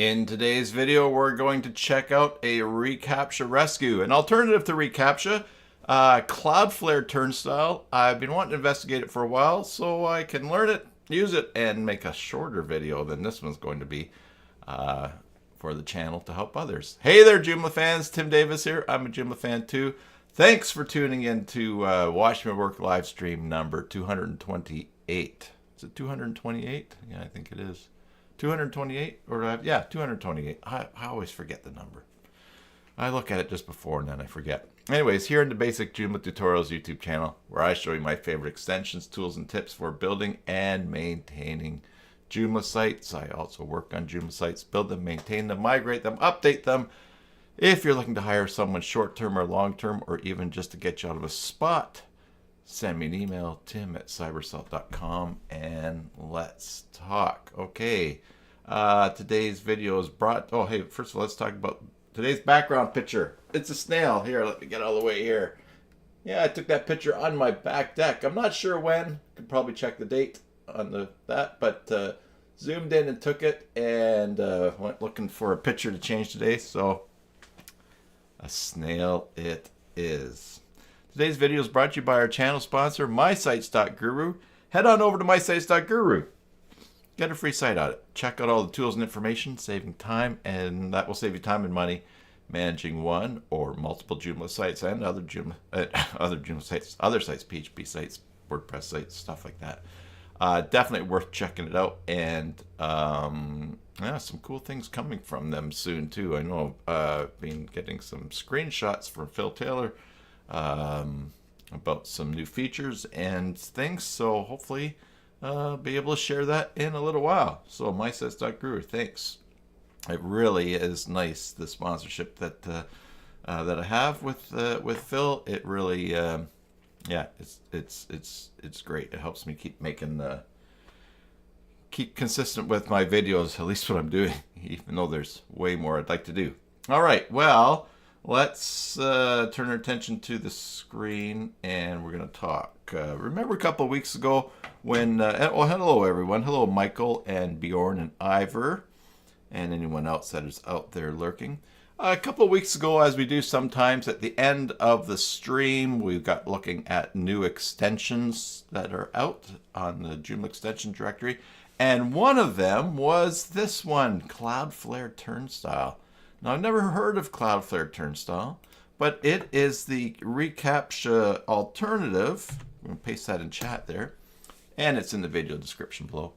In today's video, we're going to check out a ReCaptcha rescue. An alternative to ReCaptcha, CloudFlare Turnstile. I've been wanting to investigate it for a while so I can learn it, use it, and make a shorter video than this one's going to be for the channel to help others. Hey there, Joomla fans. Tim Davis here. I'm a Joomla fan too. Thanks for tuning in to Watch Me Work live stream number 228. Is it 228? Yeah, I think it is. 228 or yeah, 228. I always forget the number. I look at it just before and then I forget. Anyways, here in the Basic Joomla Tutorials YouTube channel, where I show you my favorite extensions, tools, and tips for building and maintaining Joomla sites. I also work on Joomla sites, build them, maintain them, migrate them, update them. If you're looking to hire someone short-term or long-term, or even just to get you out of a spot, send me an email, tim@cybersalt.com, and let's talk. Okay, today's video is brought... Oh, hey, first of all, let's talk about today's background picture. It's a snail. Here, let me get all the way here. Yeah, I took that picture on my back deck. I'm not sure when. Could probably check the date on that, but zoomed in and took it, and went looking for a picture to change today, so a snail it is. Today's video is brought to you by our channel sponsor, mysites.guru. Head on over to mysites.guru. Get a free site audit. Check out all the tools and information, saving time, and that will save you time and money managing one or multiple Joomla sites and other Joomla sites, other sites, PHP sites, WordPress sites, stuff like that. Definitely worth checking it out, and yeah, some cool things coming from them soon too. I know I've been getting some screenshots from Phil Taylor about some new features and things, so hopefully be able to share that in a little while. So mysites.guru, thanks. It really is nice, the sponsorship that that I have with Phil. It really yeah, it's great. It helps me keep consistent with my videos, at least what I'm doing, even though there's way more I'd like to do. All right, well, let's turn our attention to the screen, and we're going to talk. Remember a couple of weeks ago when, oh, hello everyone. Hello Michael and Bjorn and Ivor and anyone else that is out there lurking. A couple of weeks ago, as we do sometimes at the end of the stream, we got looking at new extensions that are out on the Joomla extension directory. And one of them was this one, CloudFlare Turnstile. Now, I've never heard of CloudFlare Turnstile, but it is the ReCaptcha alternative. I'm going to paste that in chat there, and it's in the video description below.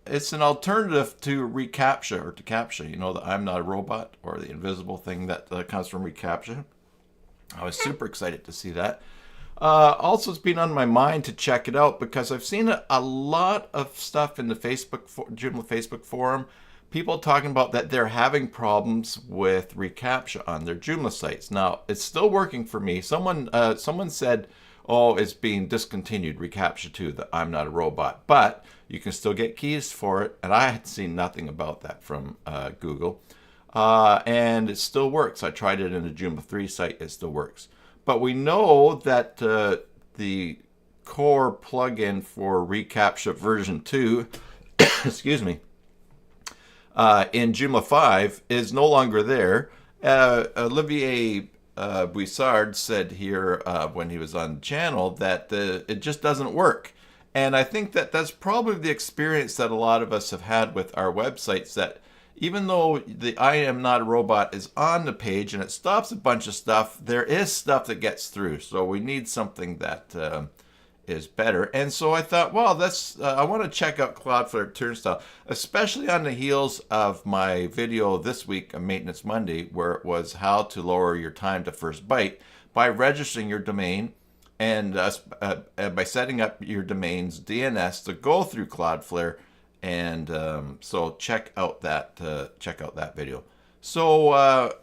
It's an alternative to ReCaptcha, or to CAPTCHA. You know, the I'm Not a Robot, or the invisible thing that comes from ReCaptcha. I was super excited to see that. Also, it's been on my mind to check it out because I've seen a lot of stuff in the Joomla Facebook forum. People talking about that they're having problems with ReCaptcha on their Joomla sites. Now, it's still working for me. Someone said, oh, it's being discontinued, ReCaptcha 2, the I'm Not a Robot. But you can still get keys for it, and I had seen nothing about that from Google. And it still works. I tried it in a Joomla 3 site. It still works. But we know that the core plugin for ReCaptcha version 2, excuse me, in Joomla 5 is no longer there. Olivier Buissard said here when he was on the channel that it just doesn't work. And I think that that's probably the experience that a lot of us have had with our websites, that even though the I Am Not a Robot is on the page and it stops a bunch of stuff, there is stuff that gets through. So we need something that is better. And so I thought, well, I want to check out CloudFlare Turnstile, especially on the heels of my video this week on Maintenance Monday, where it was how to lower your time to first byte by registering your domain and by setting up your domain's DNS to go through Cloudflare. And so check out that video. So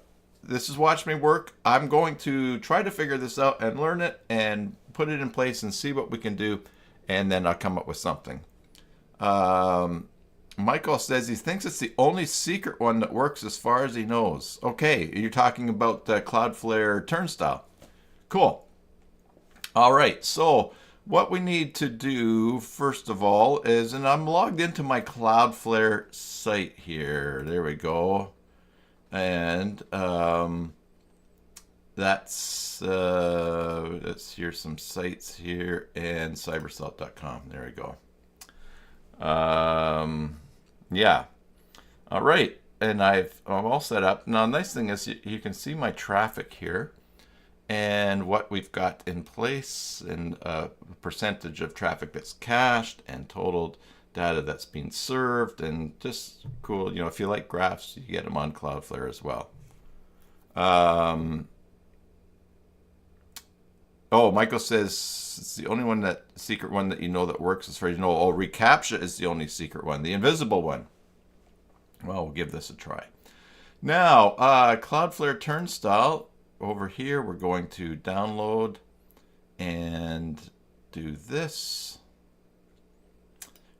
this is Watch Me Work. I'm going to try to figure this out and learn it and put it in place and see what we can do, and then I'll come up with something. Michael says he thinks it's the only secret one that works as far as he knows. Okay, you're talking about CloudFlare Turnstile. Cool. All right, so what we need to do first of all is, and I'm logged into my Cloudflare site here. There we go. And let's here's some sites here, and cybersalt.com. There we go. Yeah. All right. And I'm all set up. Now, the nice thing is you can see my traffic here and what we've got in place, and percentage of traffic that's cached and total data that's being served, and just cool. You know, if you like graphs, you get them on Cloudflare as well. Oh, Michael says it's the only one secret one that you know that works as far as you know. Oh, ReCaptcha is the only secret one, the invisible one. Well, we'll give this a try. Now, Cloudflare Turnstile. Over here, we're going to download and do this.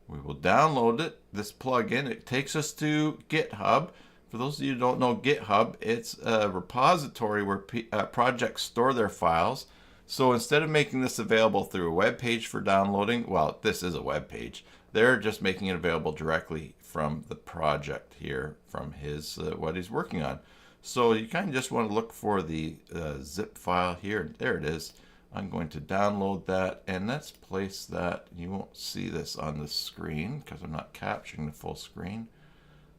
We will download it, this plugin. It takes us to GitHub. For those of you who don't know GitHub, it's a repository where projects store their files. So instead of making this available through a web page for downloading, well, this is a web page. They're just making it available directly from the project here, from his what he's working on. So you kind of just want to look for the zip file here. There it is. I'm going to download that, and let's place that. You won't see this on the screen because I'm not capturing the full screen.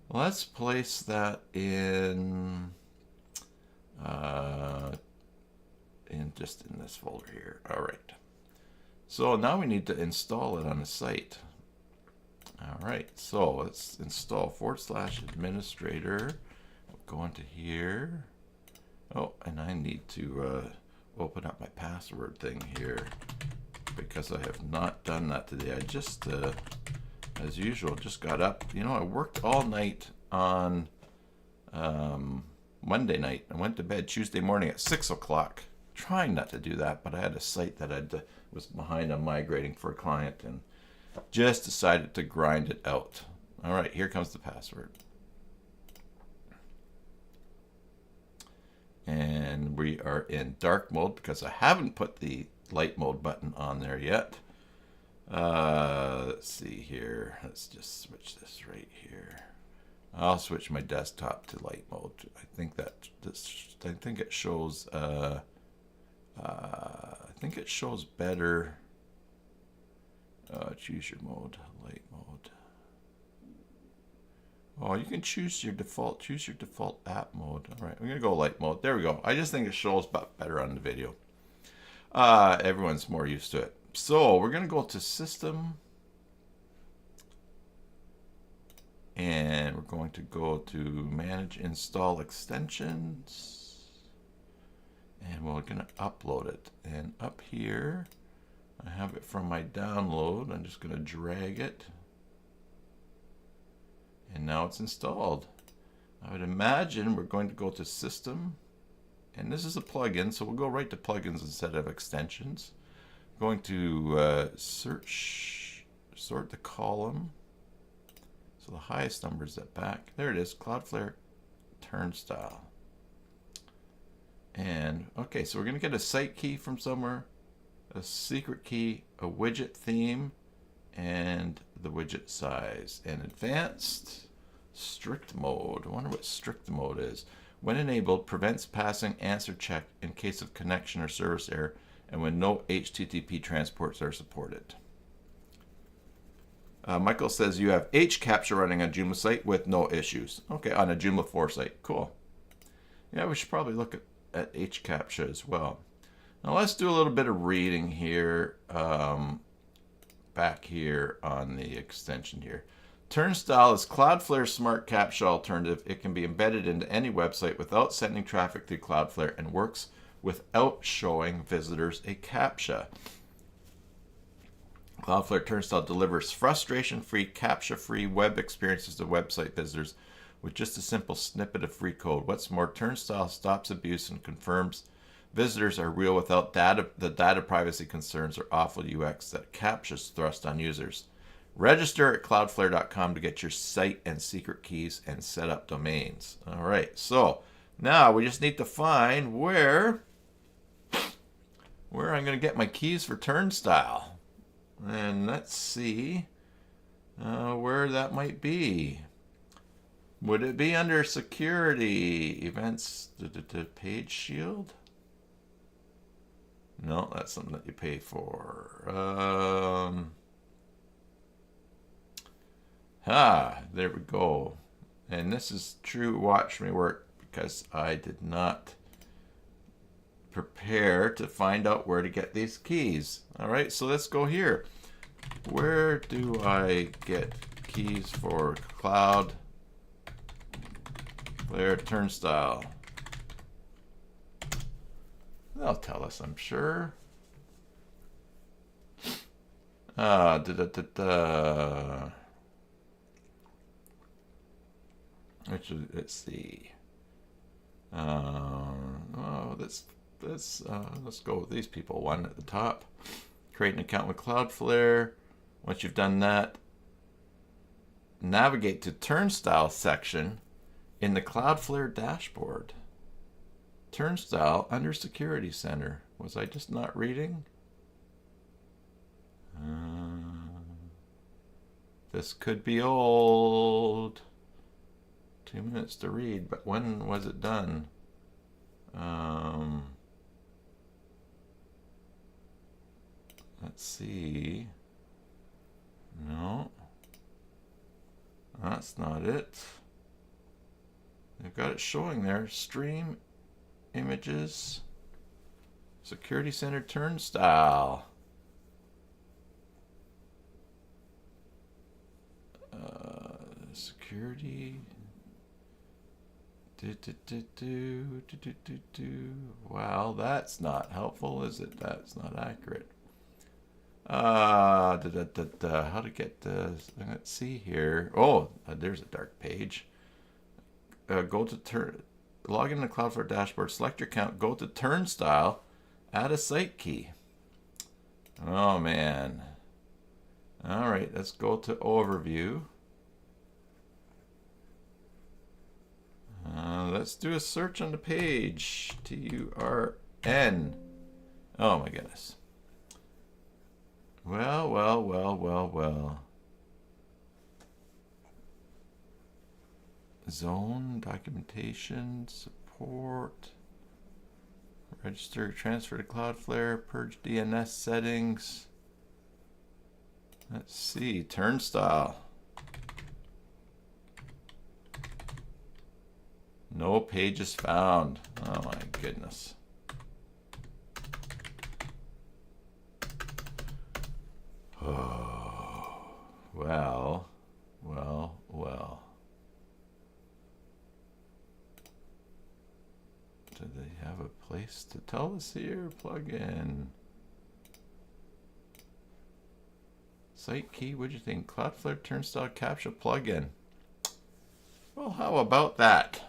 Let's place that in just in this folder here. All right. So now we need to install it on the site. All right. So let's install /administrator. Go into here. Oh, and I need to open up my password thing here because I have not done that today. I just, as usual, just got up. You know, I worked all night on Monday night. I went to bed Tuesday morning at 6 o'clock. Trying not to do that, but I had a site that I was behind on migrating for a client and just decided to grind it out. All right, here comes the password. And we are in dark mode because I haven't put the light mode button on there yet. Let's see here. Let's just switch this right here. I'll switch my desktop to light mode. I think it shows. I think it shows better. Choose your mode, light mode. Oh, you can choose your default app mode. All right, we're gonna go light mode. There we go. I just think it shows better on the video. Everyone's more used to it. So we're gonna go to System, and we're going to go to Manage Install Extensions, and we're gonna upload it. And up here, I have it from my download. I'm just gonna drag it. And now it's installed. I would imagine we're going to go to System, and this is a plugin, so we'll go right to plugins instead of extensions. Going to sort the column. So the highest number is at back. There it is, Cloudflare Turnstile. And okay, so we're going to get a site key from somewhere, a secret key, a widget theme, and the widget size. And advanced strict mode. I wonder what strict mode is. When enabled, prevents passing answer check in case of connection or service error, and when no HTTP transports are supported. Michael says you have HCaptcha running on Joomla site with no issues. Okay, on a Joomla 4 site. Cool. Yeah, we should probably look at HCaptcha as well. Now let's do a little bit of reading here. Back here on the extension here. Turnstile is Cloudflare's smart CAPTCHA alternative. It can be embedded into any website without sending traffic through Cloudflare and works without showing visitors a CAPTCHA. Cloudflare Turnstile delivers frustration-free, CAPTCHA-free web experiences to website visitors with just a simple snippet of free code. What's more, Turnstile stops abuse and confirms visitors are real without the data privacy concerns or awful UX that CAPTCHAs thrust on users. Register at cloudflare.com to get your site and secret keys and set up domains. All right, so now we just need to find where I'm going to get my keys for Turnstile. And let's see where that might be. Would it be under security events, the page shield? No, that's something that you pay for. There we go. And this is true watch me work because I did not prepare to find out where to get these keys. All right, so let's go here. Where do I get keys for CloudFlare Turnstile? They'll tell us, I'm sure. Actually, let's see. Let's go with these people. One at the top. Create an account with Cloudflare. Once you've done that, navigate to Turnstile section in the Cloudflare dashboard. Turnstile under Security Center. Was I just not reading? This could be old. 2 minutes to read, but when was it done? Let's see. No. That's not it. They've got it showing there. Stream images. Security Center Turnstile. Security. Well, that's not helpful, is it? That's not accurate. How to get this? Let's see here. Oh, there's a dark page. Go to log into the Cloudflare dashboard, select your account, go to Turnstile, add a site key. Oh man. All right, let's go to overview. Let's do a search on the page. TURN. Oh my goodness. Well. Zone, documentation, support, register, transfer to Cloudflare, purge DNS settings. Let's see, Turnstile. No pages found. Oh my goodness. Oh, well. Do they have a place to tell us here? Plugin. Site key, what do you think? Cloudflare Turnstile CAPTCHA plugin. Well, how about that?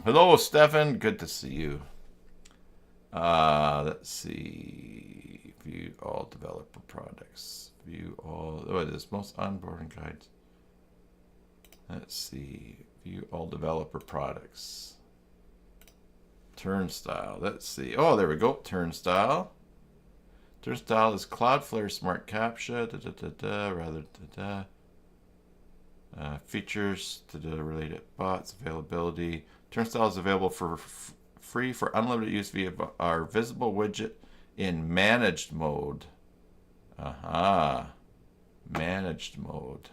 Hello, Stefan. Good to see you. Let's see. View all developer products. View all. Oh, it is most onboarding guides. Let's see. View all developer products. Turnstile. Let's see. Oh, there we go. Turnstile. Turnstile is Cloudflare Smart CAPTCHA. Features. Related bots. Availability. Turnstile is available for free for unlimited use via our visible widget in managed mode. Managed mode.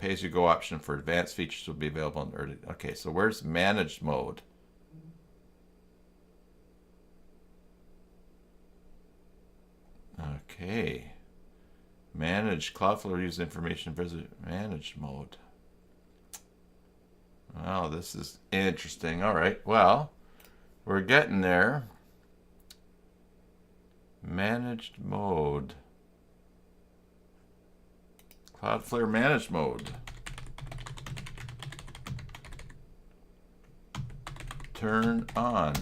Pay-as-you-go option for advanced features will be available in early. Okay, so where's managed mode? Okay. Manage Cloudflare user information visit managed mode. Wow, this is interesting. All right, well, we're getting there. Managed mode. Cloudflare managed mode. Turn on.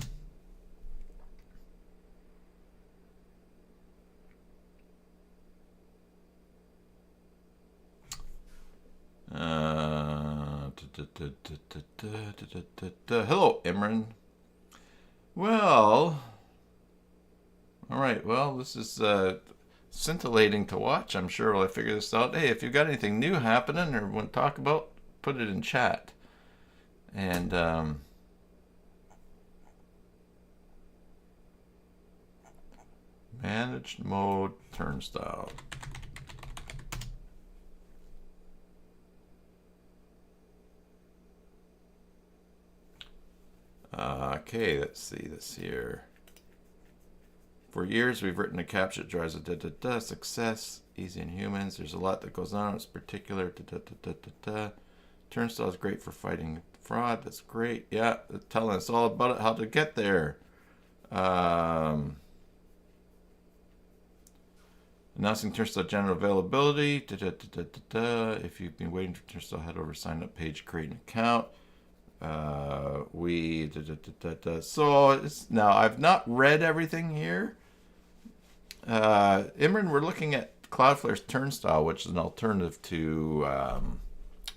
Hello, Imran. Well, all right. Well, this is scintillating to watch. I'm sure while I figure this out. Hey, if you've got anything new happening or want to talk about, put it in chat. And managed mode turnstile. Okay, let's see this here. For years, we've written a CAPTCHA that drives a success, easy in humans. There's a lot that goes on. It's particular. Turnstile is great for fighting fraud. That's great. Yeah, telling us all about it, how to get there. Announcing Turnstile general availability. If you've been waiting for Turnstile, head over, sign up page, create an account. So it's, now I've not read everything here. Imran, we're looking at CloudFlare's Turnstile, which is an alternative to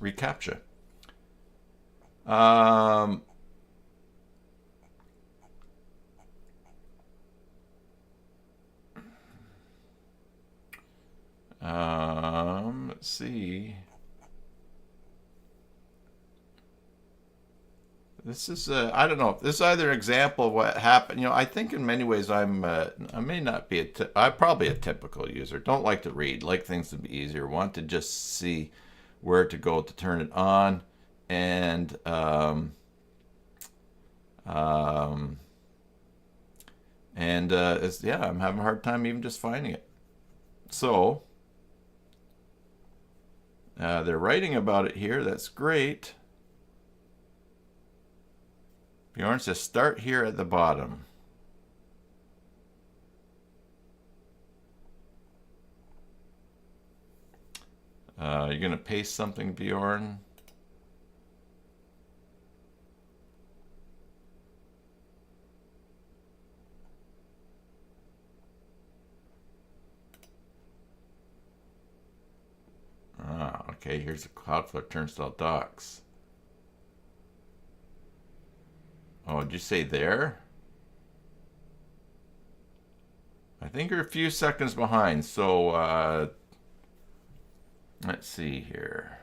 ReCaptcha. Let's see. This is I don't know. This is either an example of what happened. You know, I think in many ways I may not be I'm probably a typical user. Don't like to read. Like things to be easier. Want to just see where to go to turn it on, and it's, yeah, I'm having a hard time even just finding it. So they're writing about it here. That's great. Bjorn says start here at the bottom. You're going to paste something, Bjorn? Okay, here's the CloudFlare Turnstile docs. Oh, did you say there? I think you're a few seconds behind, so let's see here.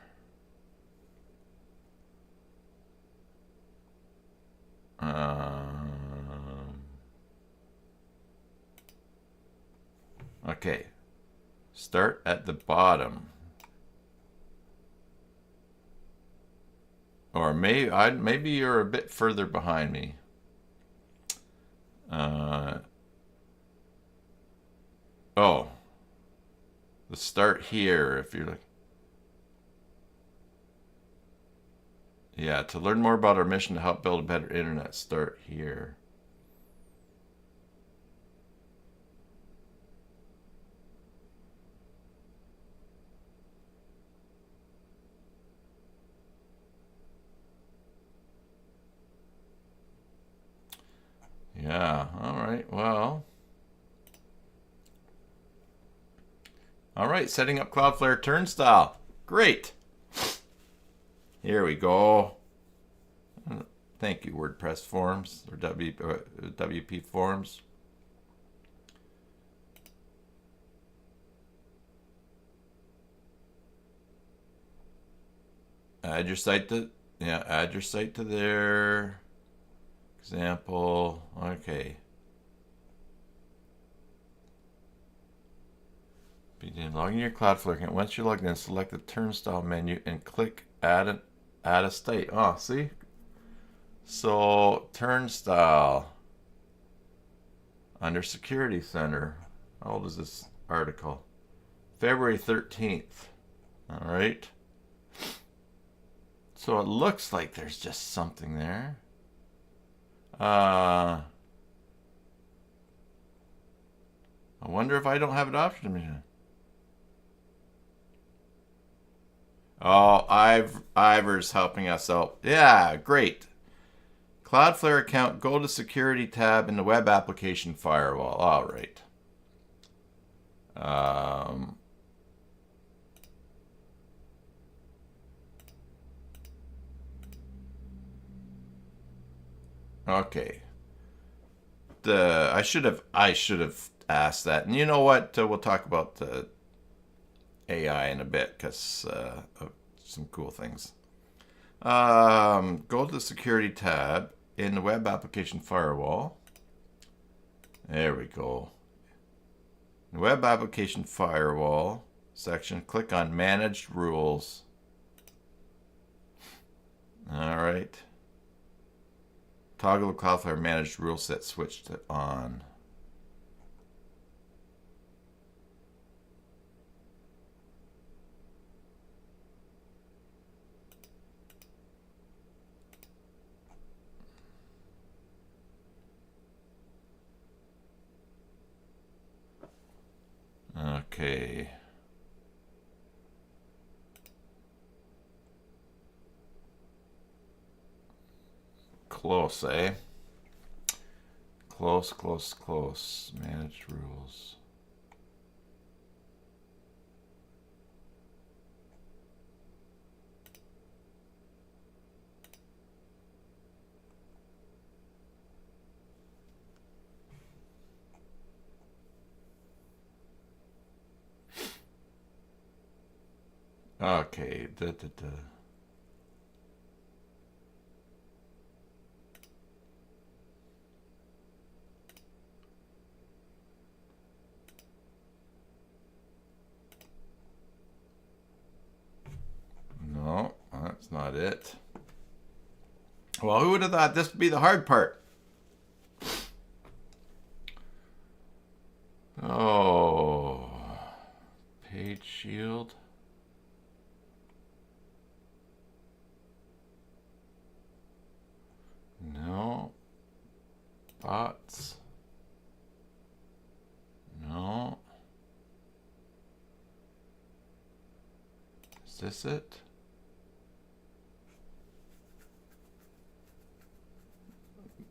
Okay, start at the bottom. Or maybe you're a bit further behind me. Oh, the start here. If you're like, yeah, to learn more about our mission to help build a better internet, start here. Yeah, all right, well. All right, setting up CloudFlare Turnstile. Great. Here we go. Thank you, WordPress forms, or WP forms. Add your site to, yeah, add your site to there. Example, okay. Begin logging your CloudFlare account. Once you're logged in, select the Turnstile menu and click add a state. Oh, see? So Turnstile under Security Center. How old is this article? February 13th. All right. So it looks like there's just something there. I wonder if I don't have an option. Oh, Ivor's helping us out. Yeah, great. CloudFlare account, go to Security tab in the Web Application Firewall. All right. Okay. I should have asked that. And you know what? We'll talk about the AI in a bit because some cool things. Go to the security tab in the web application firewall. There we go. The web application firewall section, click on managed rules. All right. Toggle the CloudFlare managed rule set switch to on. Okay. Close, eh? Close, close, close. Managed rules. Okay. No, that's not it. Well, who would have thought this would be the hard part? Oh, page shield. No. Bots. No. Is this it?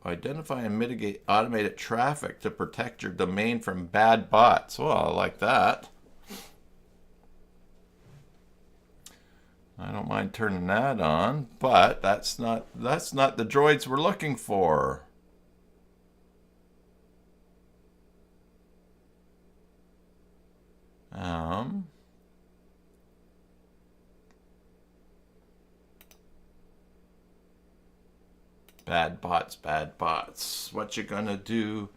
Identify and mitigate automated traffic to protect your domain from bad bots. Well, I like that. I don't mind turning that on, but that's not the droids we're looking for. Bad bots, bad bots. What you gonna do?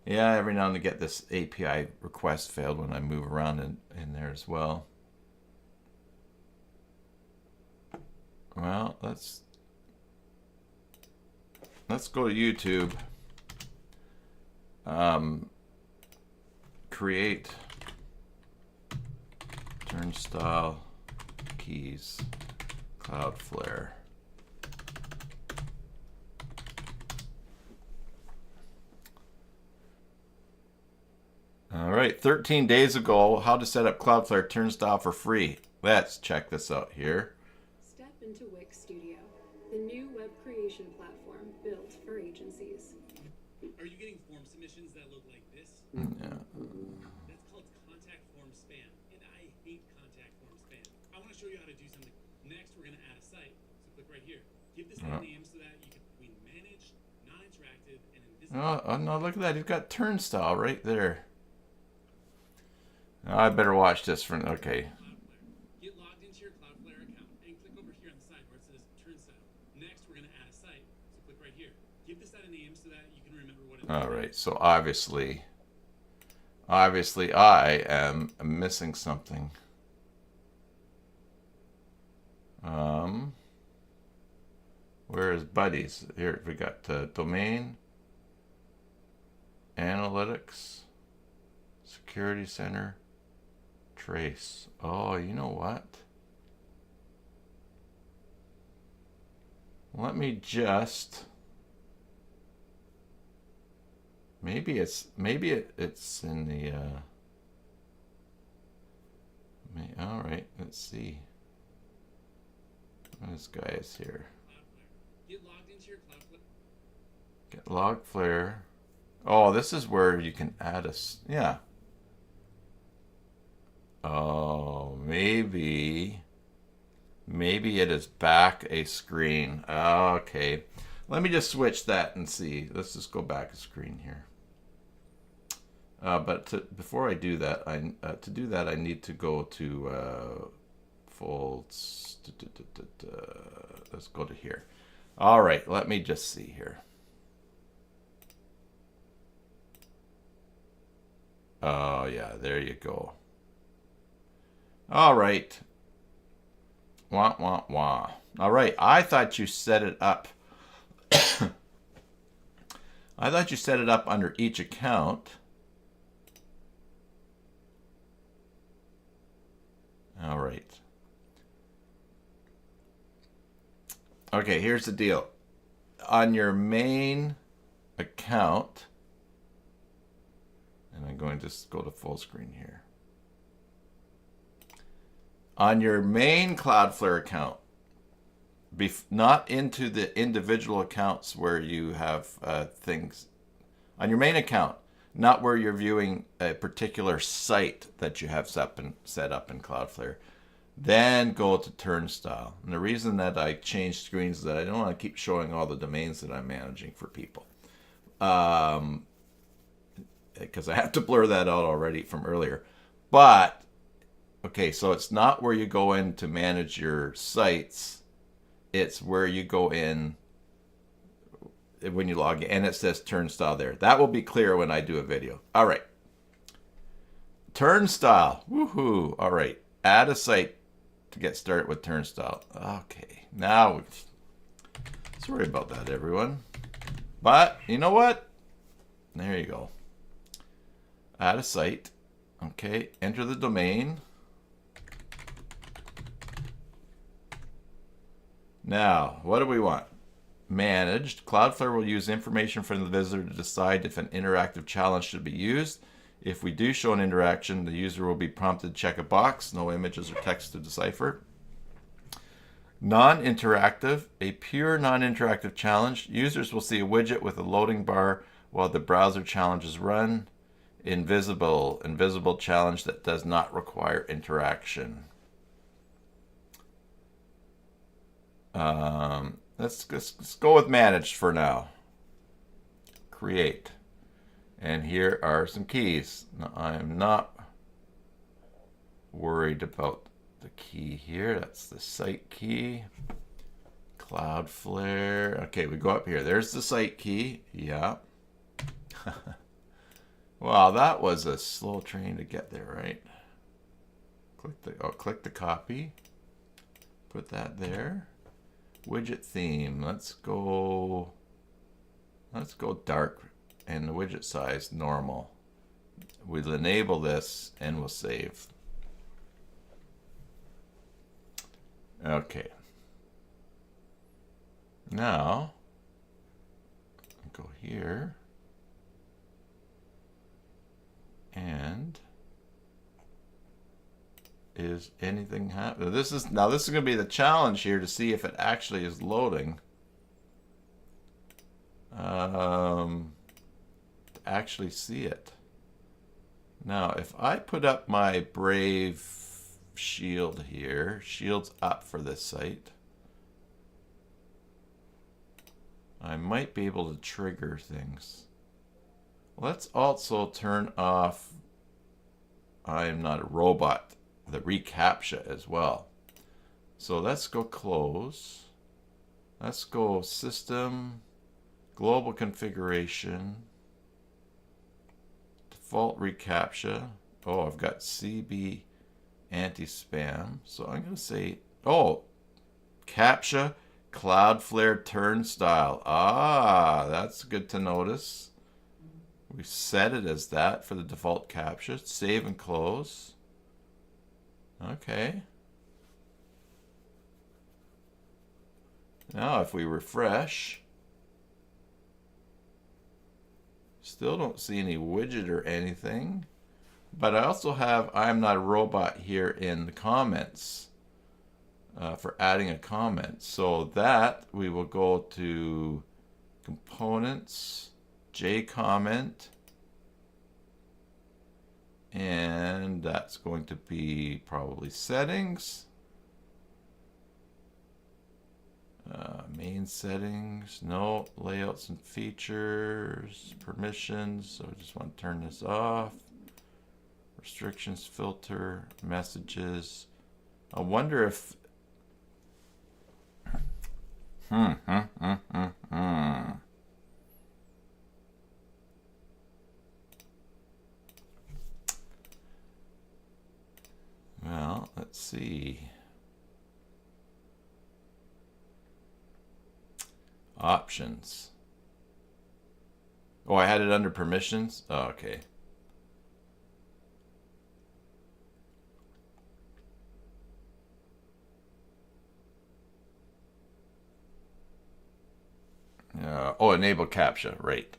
Yeah, every now and then get this API request failed when I move around in there as well. Well, let's go to YouTube. Create Turnstile keys, CloudFlare. All right, 13 days ago, how to set up CloudFlare Turnstile for free. Let's check this out here. Step into Wix Studio, the new web creation platform built for agencies. Are you getting form submissions that look like this? Yeah. That's called contact form spam, and I hate contact form spam. I want to show you how to do something. Next, we're going to add a site. So click right here. Give this a name so that you can be managed, non-interactive, and invisible. Oh, no, look at that. You've got Turnstile right there. I better watch this for okay. Get logged into your CloudFlare account and click over here on the side where it says Turnstile. Next, we're going to add a site. So click right here. Give this site a name so that you can remember what it is. All right. So obviously I am missing something. Where is buddies? Here we got domain, analytics, security center. Trace. Oh, you know what? Let me just. Maybe it's in the. All right. Let's see. This guy is here. Get logged into your CloudFlare. Get LogFlare. Oh, this is where you can add a. Yeah. Oh, maybe it is back a screen. Okay. Let me just switch that and see. Let's just go back a screen here. Before I do that, I need to go to folds. Let's go to here. All right, let me just see here. Oh yeah, there you go. All right. Wah, wah, wah. All right, I thought you set it up. I thought you set it up under each account. All right. Okay, here's the deal. On your main account, and I'm going to go to full screen here. On your main Cloudflare account, not into the individual accounts where you have things. On your main account, not where you're viewing a particular site that you have set up in Cloudflare. Then go to Turnstile. And the reason that I changed screens is that I don't want to keep showing all the domains that I'm managing for people. Because I have to blur that out already from earlier. But, okay, so it's not where you go in to manage your sites. It's where you go in when you log in. And it says Turnstile there. That will be clear when I do a video. All right. Turnstile. Woohoo. All right. Add a site to get started with Turnstile. Okay. Now, sorry about that, everyone. But, you know what? There you go. Add a site. Okay. Enter the domain. Now, what do we want? Managed. Cloudflare will use information from the visitor to decide if an interactive challenge should be used. If we do show an interaction, the user will be prompted to check a box. No images or text to decipher. Non-interactive. A pure non-interactive challenge. Users will see a widget with a loading bar while the browser challenge is run. Invisible. Invisible challenge that does not require interaction. Let's go with managed for now. Create. And here are some keys. Now, I'm not worried about the key here. That's the site key. Cloudflare. Okay, we go up here. There's the site key. Yeah. Wow, that was a slow train to get there, right? Click the copy. Put that there. Widget theme. Let's go dark. And the widget size normal. We'll enable this and we'll save. Okay. Now, go here. And is anything happening? This is going to be the challenge here to see if it actually is loading. Actually see it. Now, if I put up my Brave shield here, shield's up for this site, I might be able to trigger things. Let's also turn off I am not a robot, the ReCaptcha as well. So let's go close. Let's go system, global configuration, default ReCaptcha. Oh, I've got CB anti-spam. So I'm going to say, oh, CAPTCHA CloudFlare Turnstile. Ah, that's good to notice. We set it as that for the default CAPTCHA. Save and close. Okay. Now if we refresh, still don't see any widget or anything. But I also have I'm not a robot here in the comments for adding a comment. So that we will go to components, JComment, and that's going to be probably settings, Main settings, no. Layouts and features, permissions. So I just want to turn this off. Restrictions filter, messages. I wonder if... Well, let's see. Options. Oh, I had it under permissions? Oh, okay. Oh, enable CAPTCHA, right.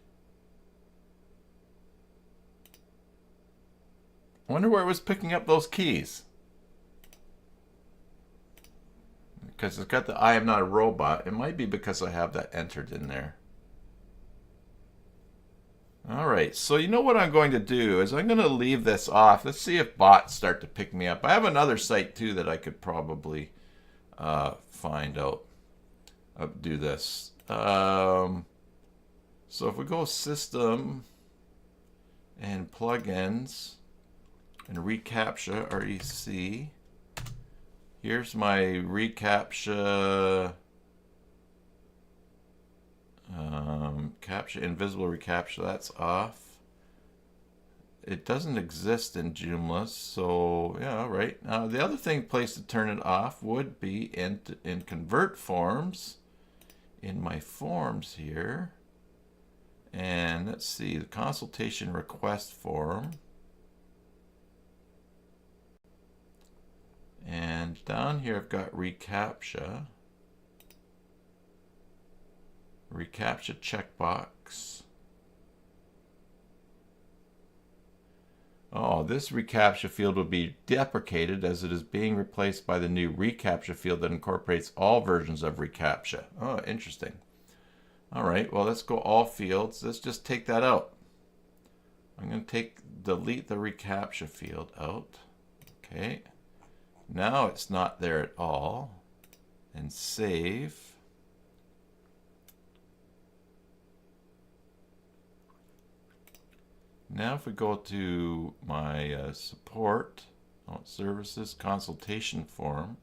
I wonder where it was picking up those keys. Because it's got the I am not a robot. It might be because I have that entered in there. Alright, so you know what I'm going to do is I'm going to leave this off. Let's see if bots start to pick me up. I have another site too that I could probably find out. Do this. So if we go System and Plugins and ReCaptcha, REC. Here's my ReCaptcha, CAPTCHA, invisible ReCaptcha, that's off. It doesn't exist in Joomla, so yeah, right. Now the other place to turn it off would be in Convert Forms, in my forms here. And let's see, the consultation request form. And down here I've got ReCaptcha. ReCaptcha checkbox. Oh, this ReCaptcha field will be deprecated as it is being replaced by the new ReCaptcha field that incorporates all versions of ReCaptcha. Oh, interesting. All right, well, let's go all fields. Let's just take that out. I'm going to delete the ReCaptcha field out. Okay. Now it's not there at all. And save. Now if we go to my support, services, consultation form,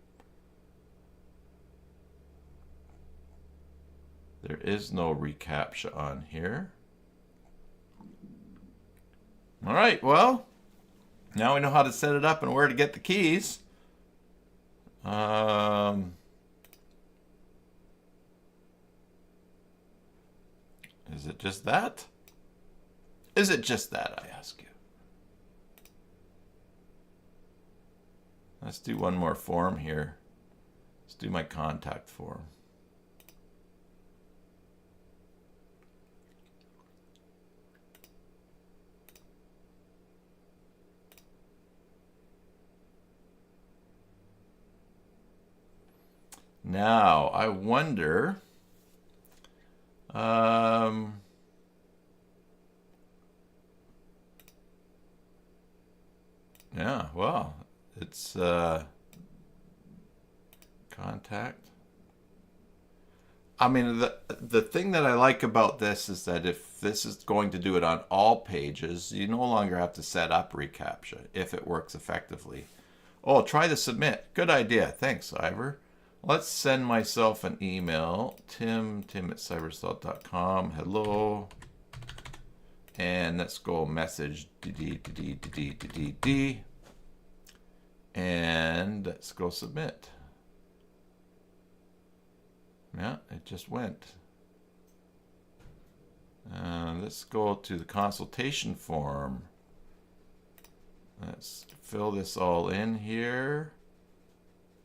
there is no ReCaptcha on here. All right, well, now we know how to set it up and where to get the keys. Is it just that? Is it just that, I ask you? Let's do one more form here. Let's do my contact form. Now, I wonder, yeah, well, it's contact. I mean, the thing that I like about this is that if this is going to do it on all pages, you no longer have to set up ReCaptcha if it works effectively. Oh, try to submit. Good idea. Thanks, Ivor. Let's send myself an email, tim@cybersalt.com, hello, and let's go message, and let's go submit. Yeah, it just went. Let's go to the consultation form. Let's fill this all in here.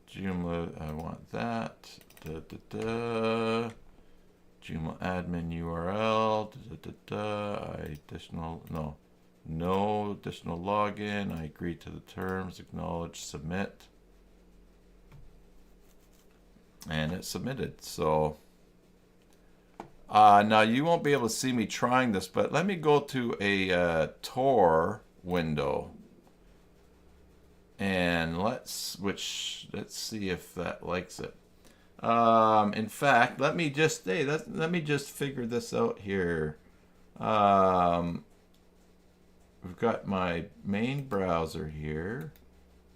Joomla, I want that. Joomla admin URL. No additional login. I agree to the terms. Acknowledge. Submit. And it's submitted. So now you won't be able to see me trying this, but let me go to a Tor window. And let's see if that likes it. In fact, let me just let me just figure this out here. We've got my main browser here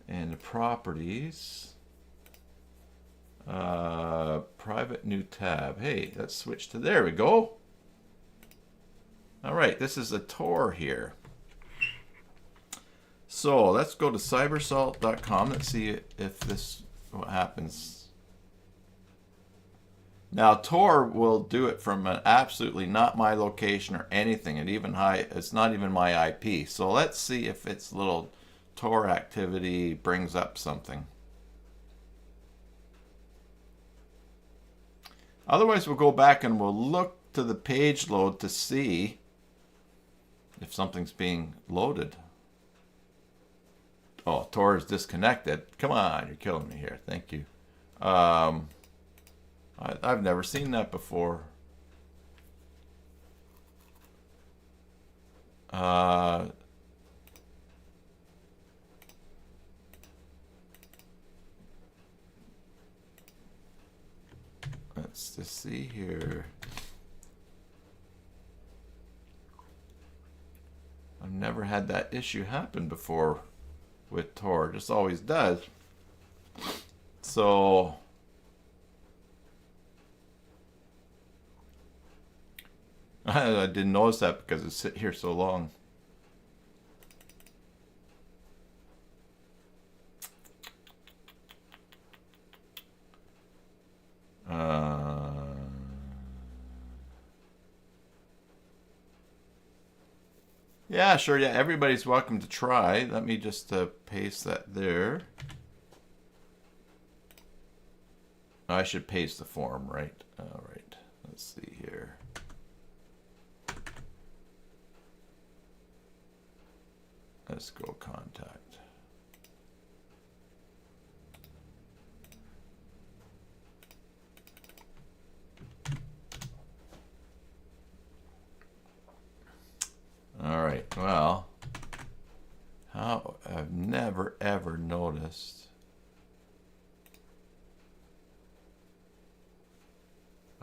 and the properties. Private new tab. Hey, let's switch to there we go. All right, this is a Tor here. So let's go to cybersalt.com. Let's see if this what happens. Now Tor will do it from an absolutely not my location or anything. It's not even my IP. So let's see if its little Tor activity brings up something. Otherwise, we'll go back and we'll look to the page load to see if something's being loaded. Oh, Tor is disconnected. Come on, you're killing me here. Thank you. I've never seen that before. Let's just see here. I've never had that issue happen before with Tor. It just always does. So I didn't notice that because it's sit here so long. Yeah, sure. Yeah, everybody's welcome to try. Let me just paste that there. I should paste the form, right? All right. Let's see here. Let's go contact. All right, well, I've never ever noticed.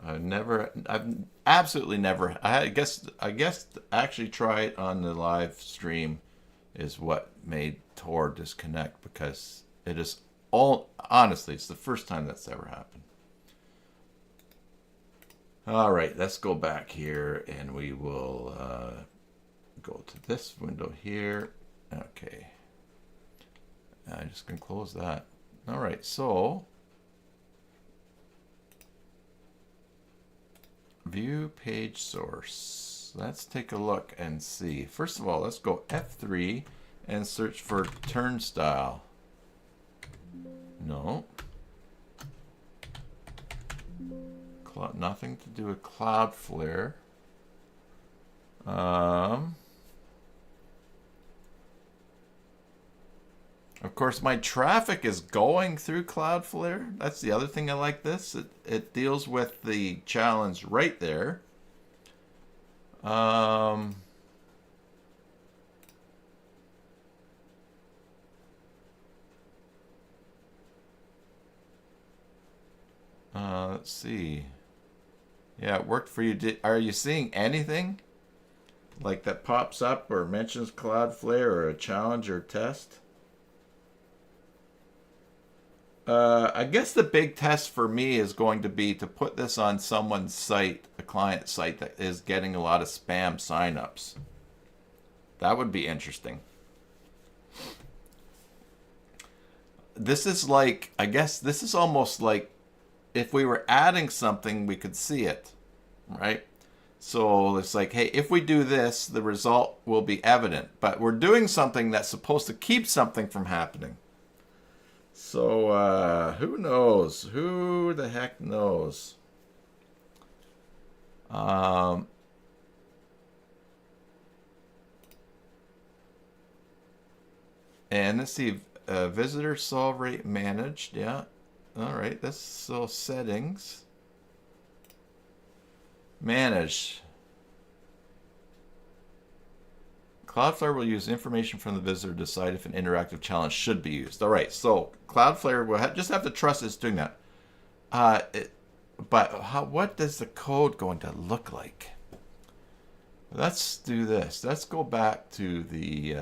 I've absolutely never, I guess actually try it on the live stream is what made Tor disconnect, because it is honestly, it's the first time that's ever happened. All right, let's go back here and we will go to this window here. Okay. I'm just going to close that. All right, so view page source. Let's take a look and see. First of all, let's go F3 and search for Turnstile. No. Nothing to do with CloudFlare. Of course, my traffic is going through CloudFlare. That's the other thing I like this. It deals with the challenge right there. Let's see. Yeah, it worked for you. Are you seeing anything like that pops up or mentions CloudFlare or a challenge or test? I guess the big test for me is going to be to put this on someone's site, a client site that is getting a lot of spam signups. That would be interesting. This is like, I guess this is almost like if we were adding something, we could see it, right? So it's like, hey, if we do this, the result will be evident. But we're doing something that's supposed to keep something from happening. So who knows? Who the heck knows? And let's see, visitor solve rate managed. Yeah. All right. That's so settings. Manage. Cloudflare will use information from the visitor to decide if an interactive challenge should be used. All right, so Cloudflare will just have to trust it's doing that. But what does the code going to look like? Let's do this. Let's go back to the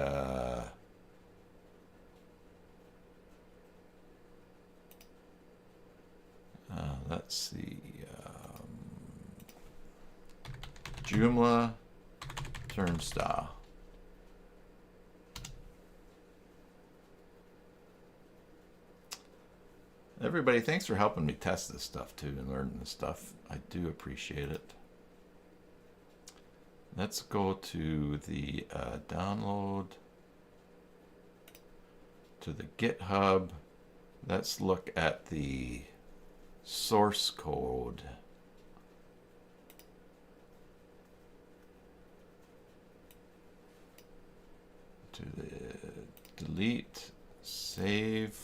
let's see, Joomla Turnstile. Everybody, thanks for helping me test this stuff too and learning this stuff. I do appreciate it. Let's go to the download, to the GitHub. Let's look at the source code. To the delete, save.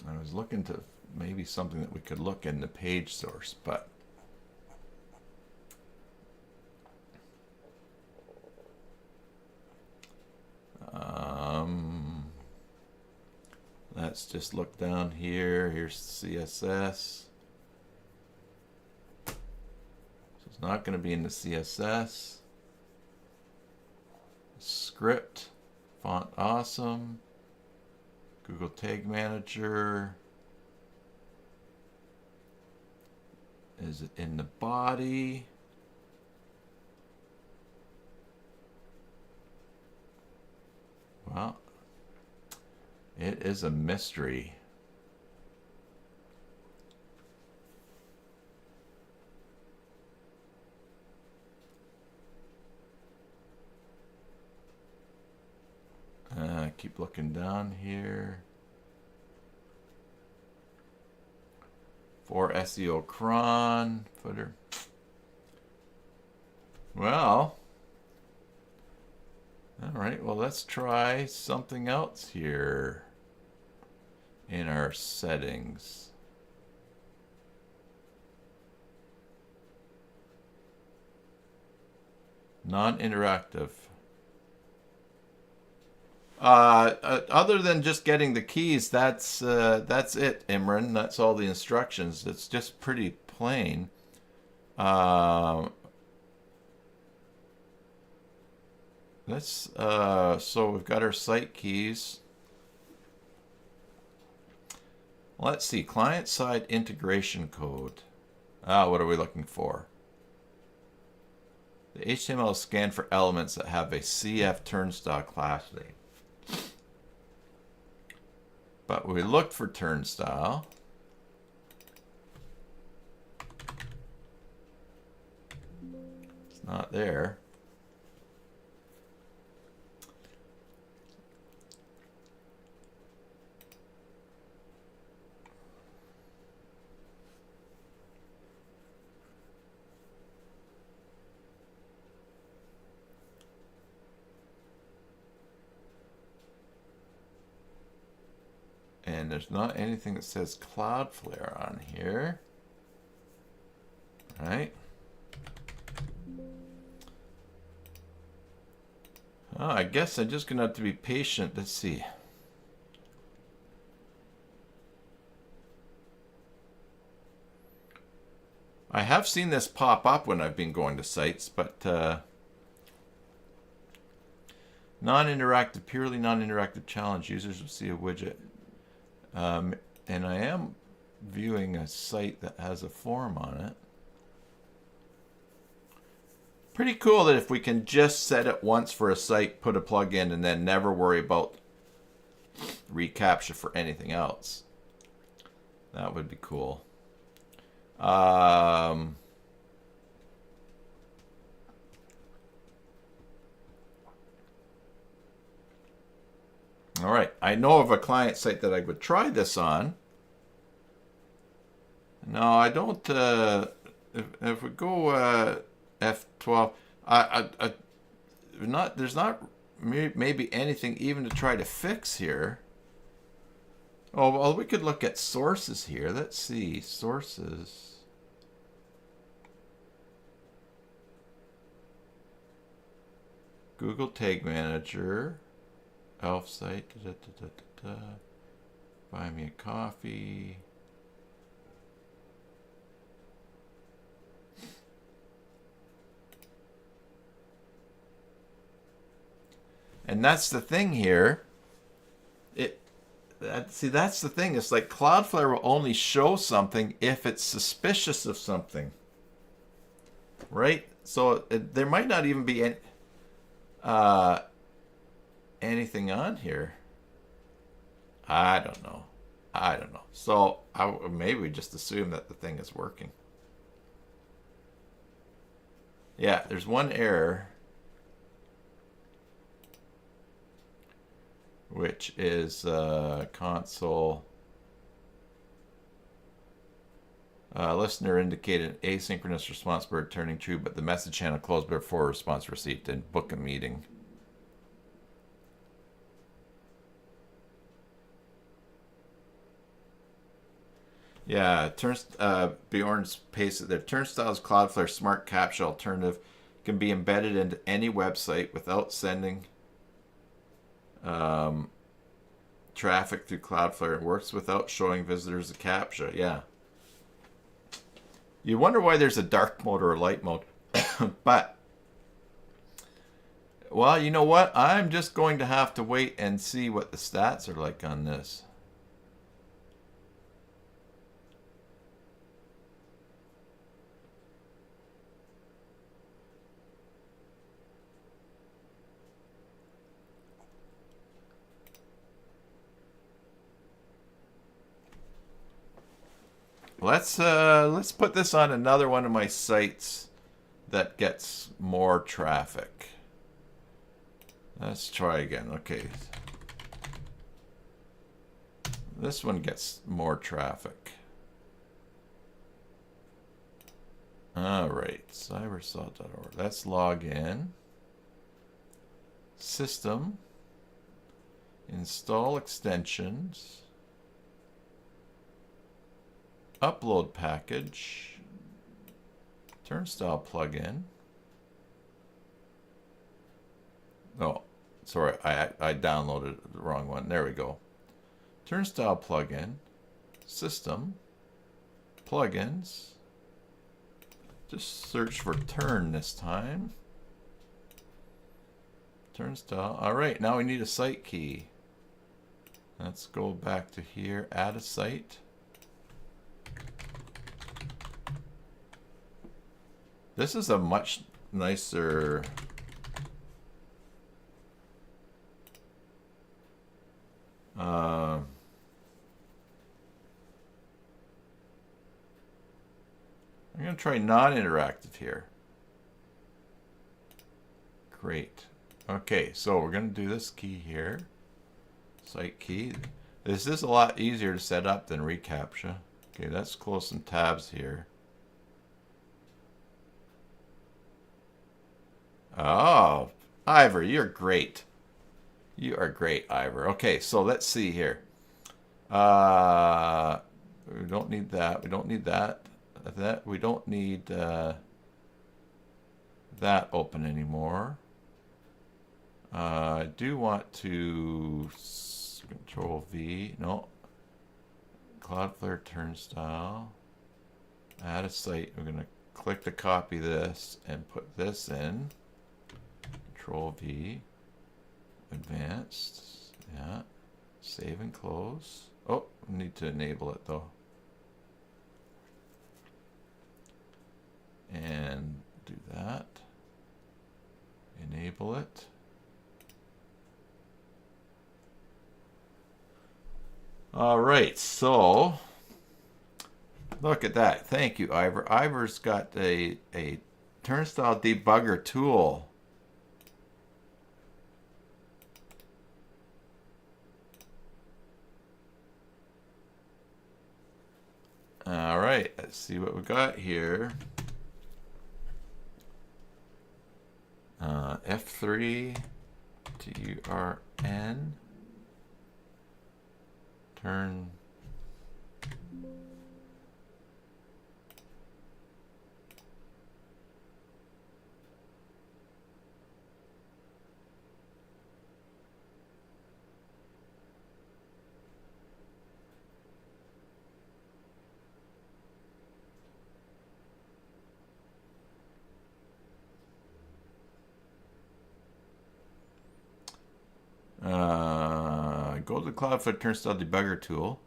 I was looking to maybe something that we could look in the page source, but let's just look down here. Here's CSS. So it's not going to be in the CSS. Script, font awesome. Google Tag Manager. Is it in the body? Well, it is a mystery. Keep looking down here. For SEO cron footer. Well, all right. Well, let's try something else here in our settings. Non-interactive. Other than just getting the keys, that's it, Imran. That's all the instructions. It's just pretty plain. So we've got our site keys. Let's see, client-side integration code. What are we looking for? The HTML is scanned for elements that have a CF turnstile class name. But we looked for turnstile. It's not there. And there's not anything that says Cloudflare on here. Right? Oh, I guess I'm just going to have to be patient. Let's see. I have seen this pop up when I've been going to sites, but non-interactive, purely non-interactive challenge. Users will see a widget. And I am viewing a site that has a form on it. Pretty cool that if we can just set it once for a site, put a plugin, and then never worry about ReCaptcha for anything else. That would be cool. All right, I know of a client site that I would try this on. No, I don't. If we go F12, there's not maybe anything even to try to fix here. Oh, well, we could look at sources here. Let's see, sources. Google Tag Manager, Elf site, buy me a coffee. And that's the thing here. See, that's the thing. It's like Cloudflare will only show something if it's suspicious of something. Right? So there might not even be anything on here. I don't know. So maybe we just assume that the thing is working. Yeah, there's one error, which is console. Listener indicated asynchronous response bar turning true, but the message channel closed before response received, and book a meeting. Yeah, Bjorn's pasted there. Turnstile's Cloudflare Smart CAPTCHA alternative can be embedded into any website without sending traffic through Cloudflare. It works without showing visitors a CAPTCHA. Yeah. You wonder why there's a dark mode or a light mode. But, well, you know what? I'm just going to have to wait and see what the stats are like on this. Let's put this on another one of my sites that gets more traffic. Let's try again. Okay. This one gets more traffic. All right, cybersalt.org. Let's log in. System. Install extensions. Upload package. Turnstile plugin. Oh, sorry, I downloaded the wrong one. There we go. Turnstile plugin. System. Plugins. Just search for turn this time. Turnstile. All right, now we need a site key. Let's go back to here. Add a site. This is a much nicer I'm going to try non-interactive here. Great. Okay, so we're going to do this key here. Site key. This is a lot easier to set up than ReCaptcha. Okay, let's close some tabs here. Oh, Ivor, you're great. You are great, Ivor. Okay, so let's see here. We don't need that. We don't need that. We don't need that open anymore. I do want to Control V. No. Cloudflare Turnstile. Add a site. We're going to click to copy this and put this in. Control V. Advanced. Yeah. Save and close. Oh, we need to enable it though. And do that. Enable it. All right, so look at that. Thank you, Ivor. Ivor's got a Turnstile debugger tool. All right, let's see what we got here. F3 TURN turn go to the CloudFlare Turnstile debugger tool.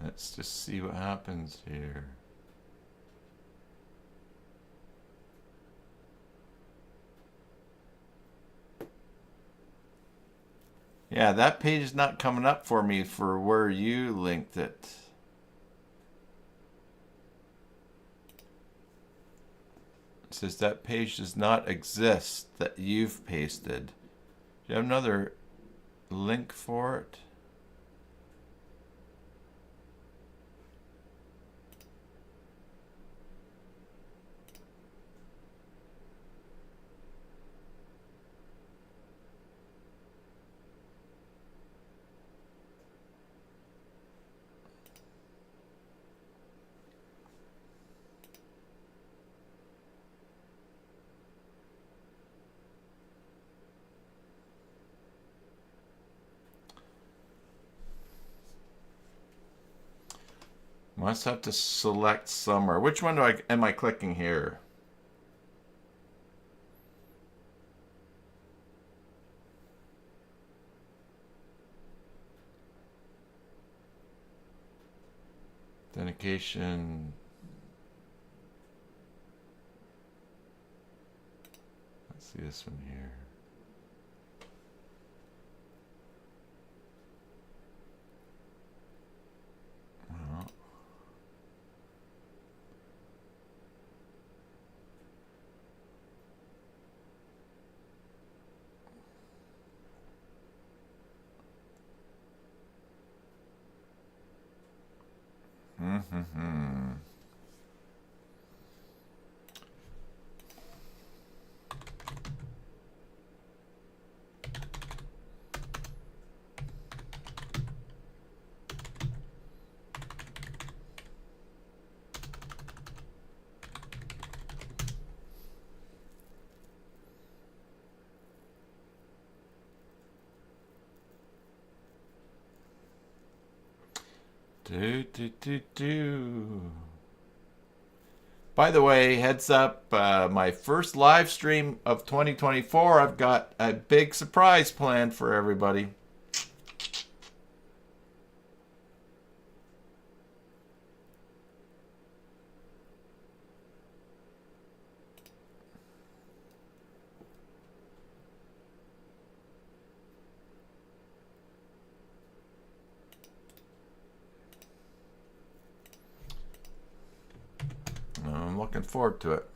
Let's just see what happens here. Yeah, that page is not coming up for me for where you linked it. It says that page does not exist that you've pasted. Do you have another link for it? Must have to select somewhere. Which one am I clicking here? Authentication. Let's see this one here. Well. By the way, heads up, my first live stream of 2024, I've got a big surprise planned for everybody. I'm looking forward to it.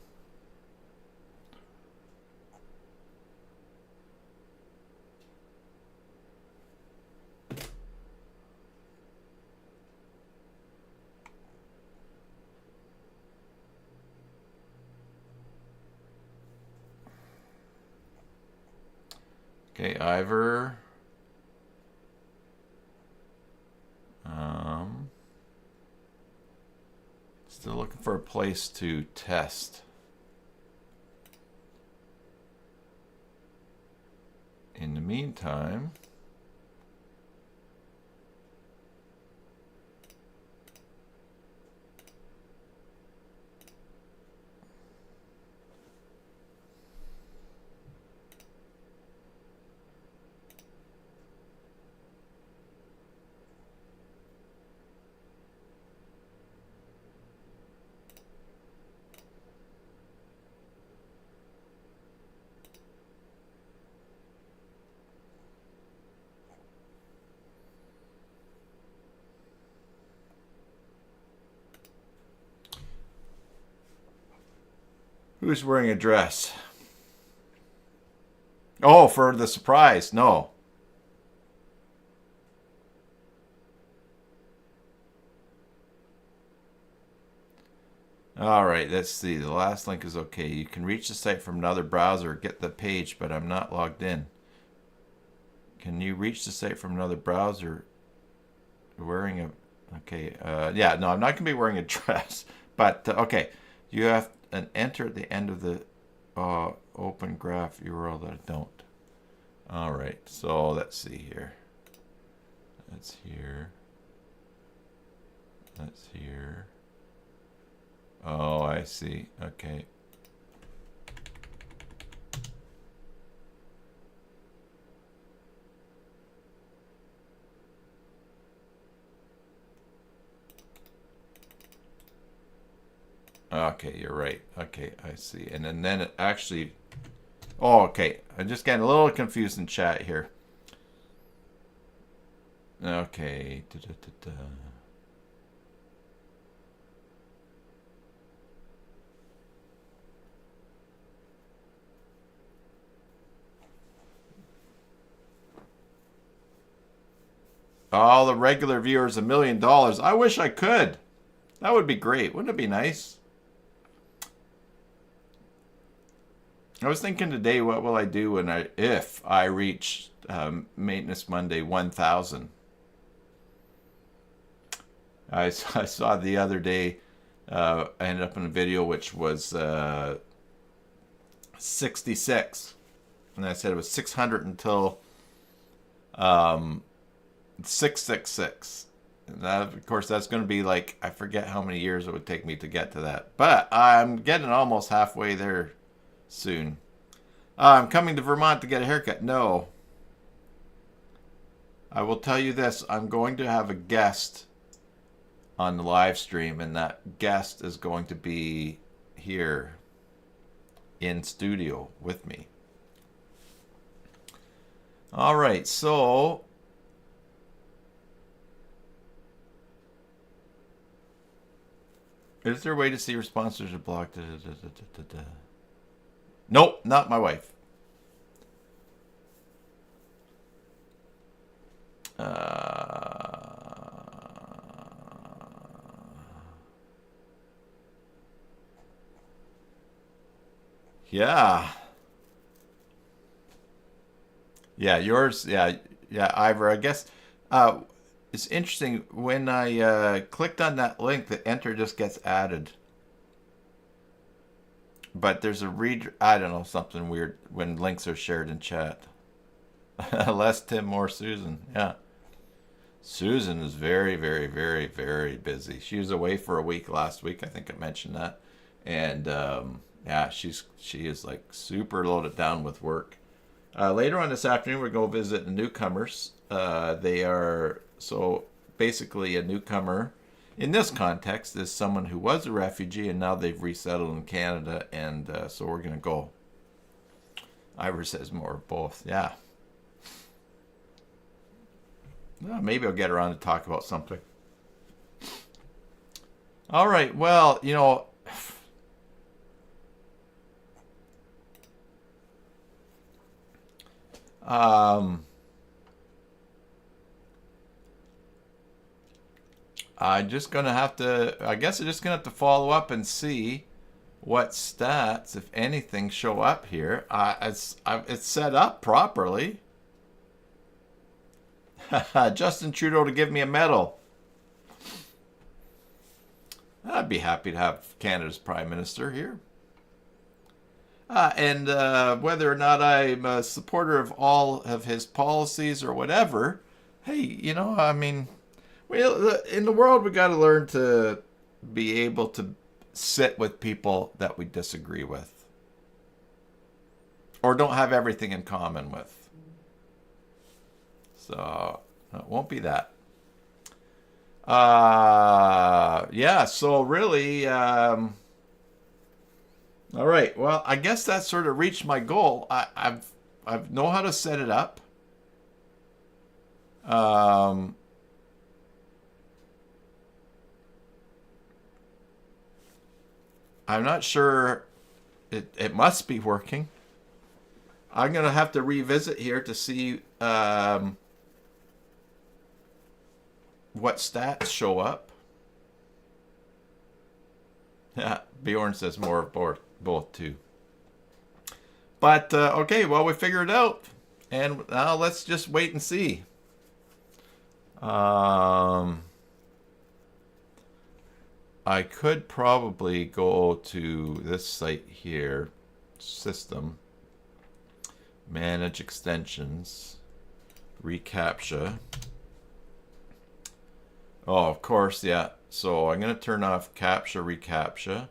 Okay, Ivor. Still looking for a place to test. In the meantime, who's wearing a dress? Oh, for the surprise. No. All right, let's see. The last link is okay. You can reach the site from another browser, get the page, but I'm not logged in. Can you reach the site from another browser wearing a Okay. Yeah, no, I'm not going to be wearing a dress. But, okay. You have an enter at the end of the open graph URL that I don't. All right. So let's see here. That's here. That's here. Oh, I see. Okay. Okay, you're right. Okay, I see. And then it actually... Oh, okay. I'm just getting a little confused in chat here. Okay. Oh, the regular viewers $1 million. I wish I could. That would be great. Wouldn't it be nice? I was thinking today, what will I do if I reach Maintenance Monday 1,000? I saw the other day, I ended up in a video which was 66. And I said it was 600 until 666. And that, of course, that's going to be like, I forget how many years it would take me to get to that. But I'm getting almost halfway there soon. I'm coming to Vermont to get a haircut. No. I will tell you this. I'm going to have a guest on the live stream, and that guest is going to be here in studio with me. All right, so is there a way to see your sponsors are blocked? Nope, not my wife. Yeah. Yeah, yours. Yeah, Ivor. I guess it's interesting when I clicked on that link, the enter just gets added. But there's I don't know, something weird when links are shared in chat. Less Tim, more Susan. Yeah. Susan is very, very, very, very busy. She was away for a week last week. I think I mentioned that. And yeah, she is like super loaded down with work. Later on this afternoon, we're going to visit the newcomers. They are, so basically a newcomer in this context is someone who was a refugee and now they've resettled in Canada, and so we're going to go. Ivor says more of both. Yeah. Well, maybe I'll get around to talk about something. All right. Well, you know, I'm just going to have to, I guess I'm just going to have to follow up and see what stats, if anything, show up here. It's set up properly. Justin Trudeau to give me a medal. I'd be happy to have Canada's Prime Minister here. And whether or not I'm a supporter of all of his policies or whatever, hey, you know, I mean, in the world, we got to learn to be able to sit with people that we disagree with or don't have everything in common with. So it won't be that. Yeah, so really, all right. Well, I guess that sort of reached my goal. I know how to set it up. I'm not sure. It must be working. I'm going to have to revisit here to see what stats show up. Yeah, Bjorn says more of both too. But, okay, well, we figured it out. And now let's just wait and see. I could probably go to this site here, System, Manage Extensions, ReCaptcha. Oh, of course, yeah. So I'm going to turn off CAPTCHA, ReCaptcha.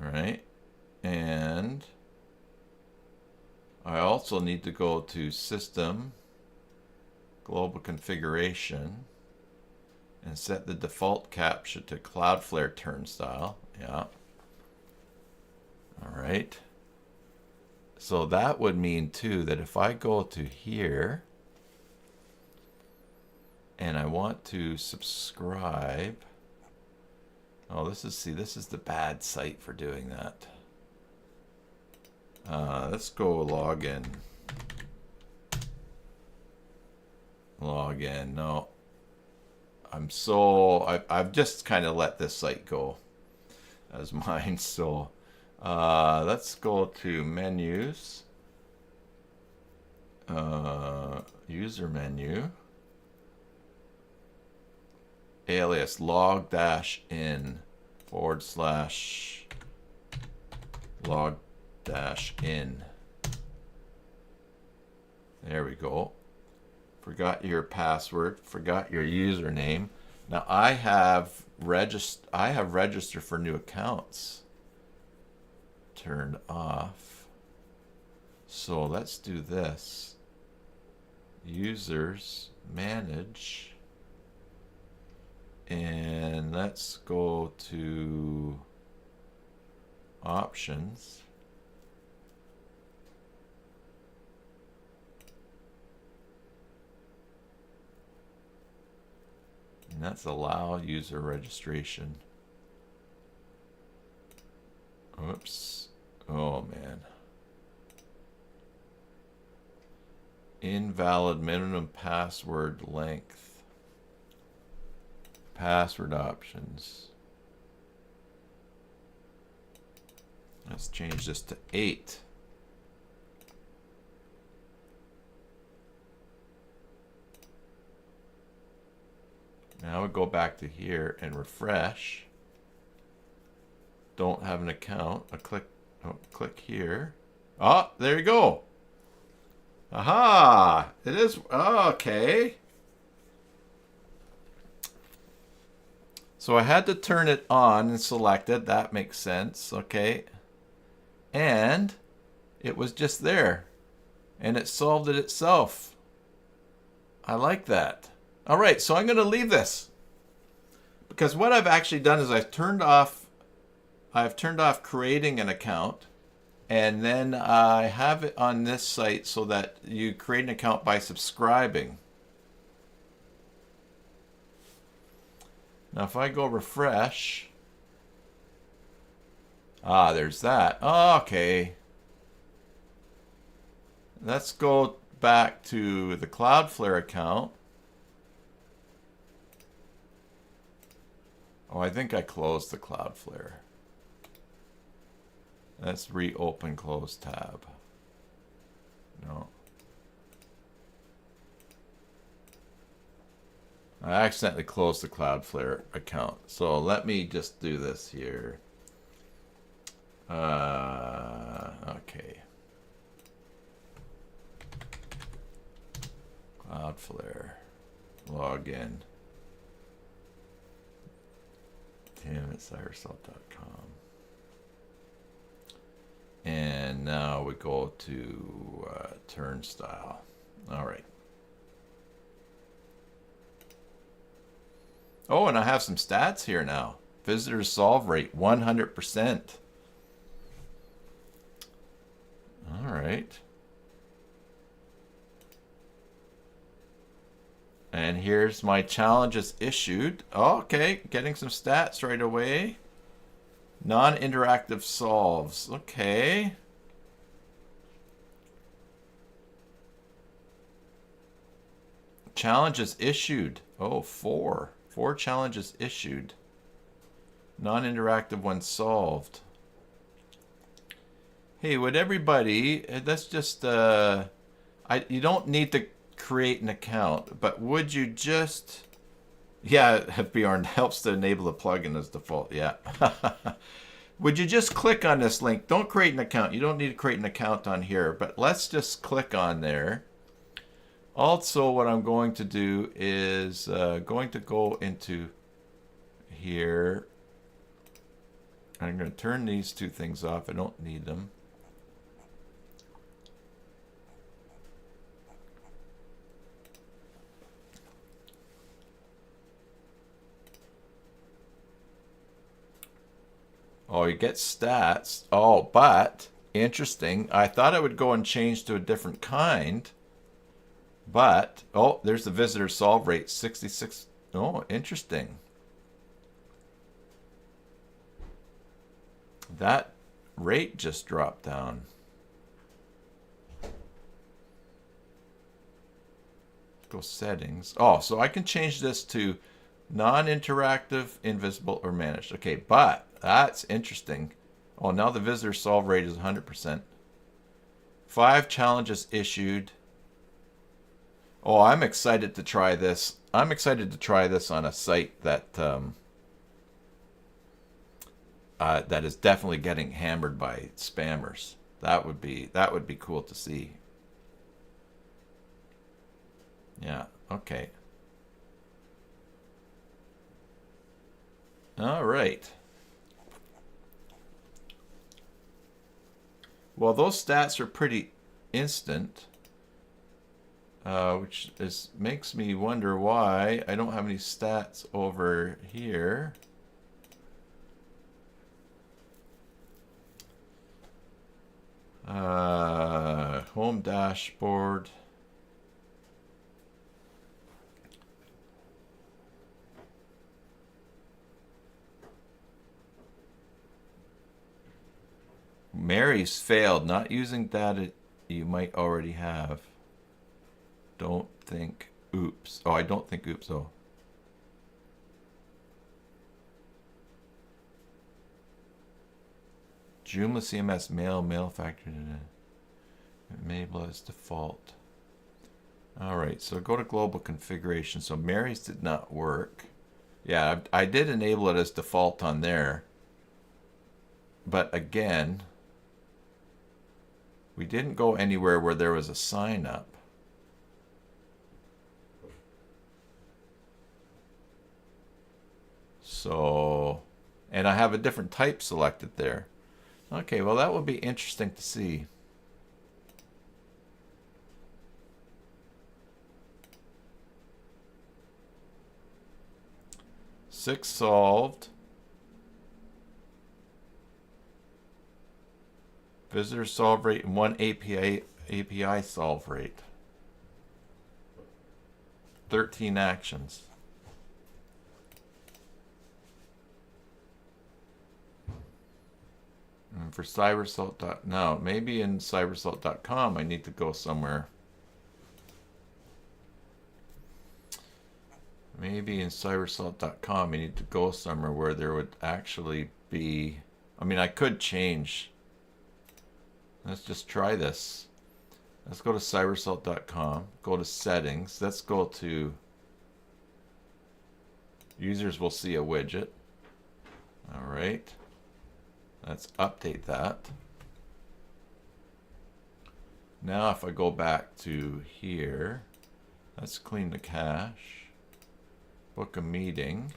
All right. And I also need to go to System, Global Configuration, and set the default CAPTCHA to CloudFlare Turnstile. Yeah. All right. So that would mean too that if I go to here and I want to subscribe. Oh, this is the bad site for doing that. Let's go log in. Log in. No. I've just kind of let this site go as mine. So let's go to menus, user menu, alias log-in / log-in. There we go. Forgot your password, forgot your username. Now I have register for new accounts turned off. So let's do this. Users, manage, and let's go to options. And that's allow user registration. Oops. Oh man. Invalid minimum password length. Password options. Let's change this to 8. Now we go back to here and refresh. Don't have an account. Click here. Oh, there you go. Aha! It is okay. So I had to turn it on and select it. That makes sense. Okay. And it was just there. And it solved it itself. I like that. All right, so I'm going to leave this. Because what I've actually done is I've turned off creating an account. And then I have it on this site so that you create an account by subscribing. Now if I go refresh, there's that. Okay. Let's go back to the Cloudflare account. Oh, I think I closed the Cloudflare. Let's reopen close tab. No. I accidentally closed the Cloudflare account. So let me just do this here. Okay. Cloudflare. Login. Tim@cybersalt.com. And now we go to Turnstile. All right. Oh, and I have some stats here now. Visitor solve rate, 100%. All right. And here's my challenges issued. Oh, okay, getting some stats right away. Non-interactive solves. Okay. Challenges issued. Oh, 4. 4 challenges issued. Non-interactive ones solved. Hey, would everybody, let's just, you don't need to create an account, but would you just Yeah, FBR helps to enable the plugin as default. Yeah. Would you just click on this link? Don't create an account. You don't need to create an account on here, but let's just click on there. Also, what I'm going to do is going to go into here. I'm going to turn these two things off. I don't need them. Oh, you get stats. Oh, but interesting. I thought I would go and change to a different kind. But, oh, there's the visitor solve rate, 66. Oh, interesting. That rate just dropped down. Go settings. Oh, so I can change this to non-interactive, invisible, or managed. Okay, but that's interesting. Oh, now the visitor solve rate is 100%. 5 challenges issued. Oh, I'm excited to try this. I'm excited to try this on a site that that is definitely getting hammered by spammers. That would be cool to see. Yeah. Okay. All right. Well, those stats are pretty instant, which makes me wonder why I don't have any stats over here. Home dashboard. Mary's failed, not using data you might already have. Don't think oops. Oh, I don't think oops. Oh. Joomla CMS mail factored in. Enable as default. All right, so go to global configuration. So Mary's did not work. Yeah, I did enable it as default on there. But again, we didn't go anywhere where there was a sign up. So, and I have a different type selected there. Okay, well that will be interesting to see. Six solved. Visitor solve rate and 1 API solve rate. 13 actions. And for cybersalt. No, maybe in cybersalt.com I need to go somewhere. Maybe in cybersalt.com I need to go somewhere where there would actually be. I mean, I could change. Let's just try this. Let's go to cybersalt.com. Go to settings. Let's go to users will see a widget. All right. Let's update that. Now if I go back to here, let's clean the cache. Book a meeting.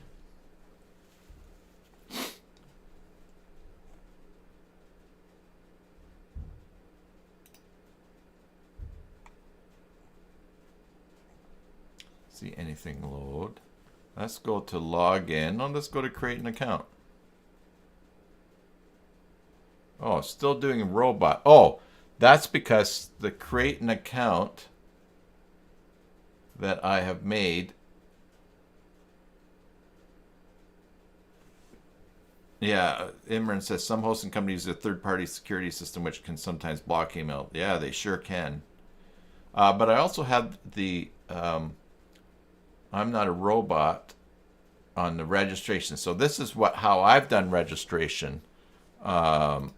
See anything load. Let's go to login. Oh, let's go to create an account. Oh, still doing robot. Oh, that's because the create an account that I have made. Yeah, Imran says some hosting companies use a third-party security system which can sometimes block email. Yeah, they sure can. But I also have the I'm not a robot on the registration. So this is how I've done registration on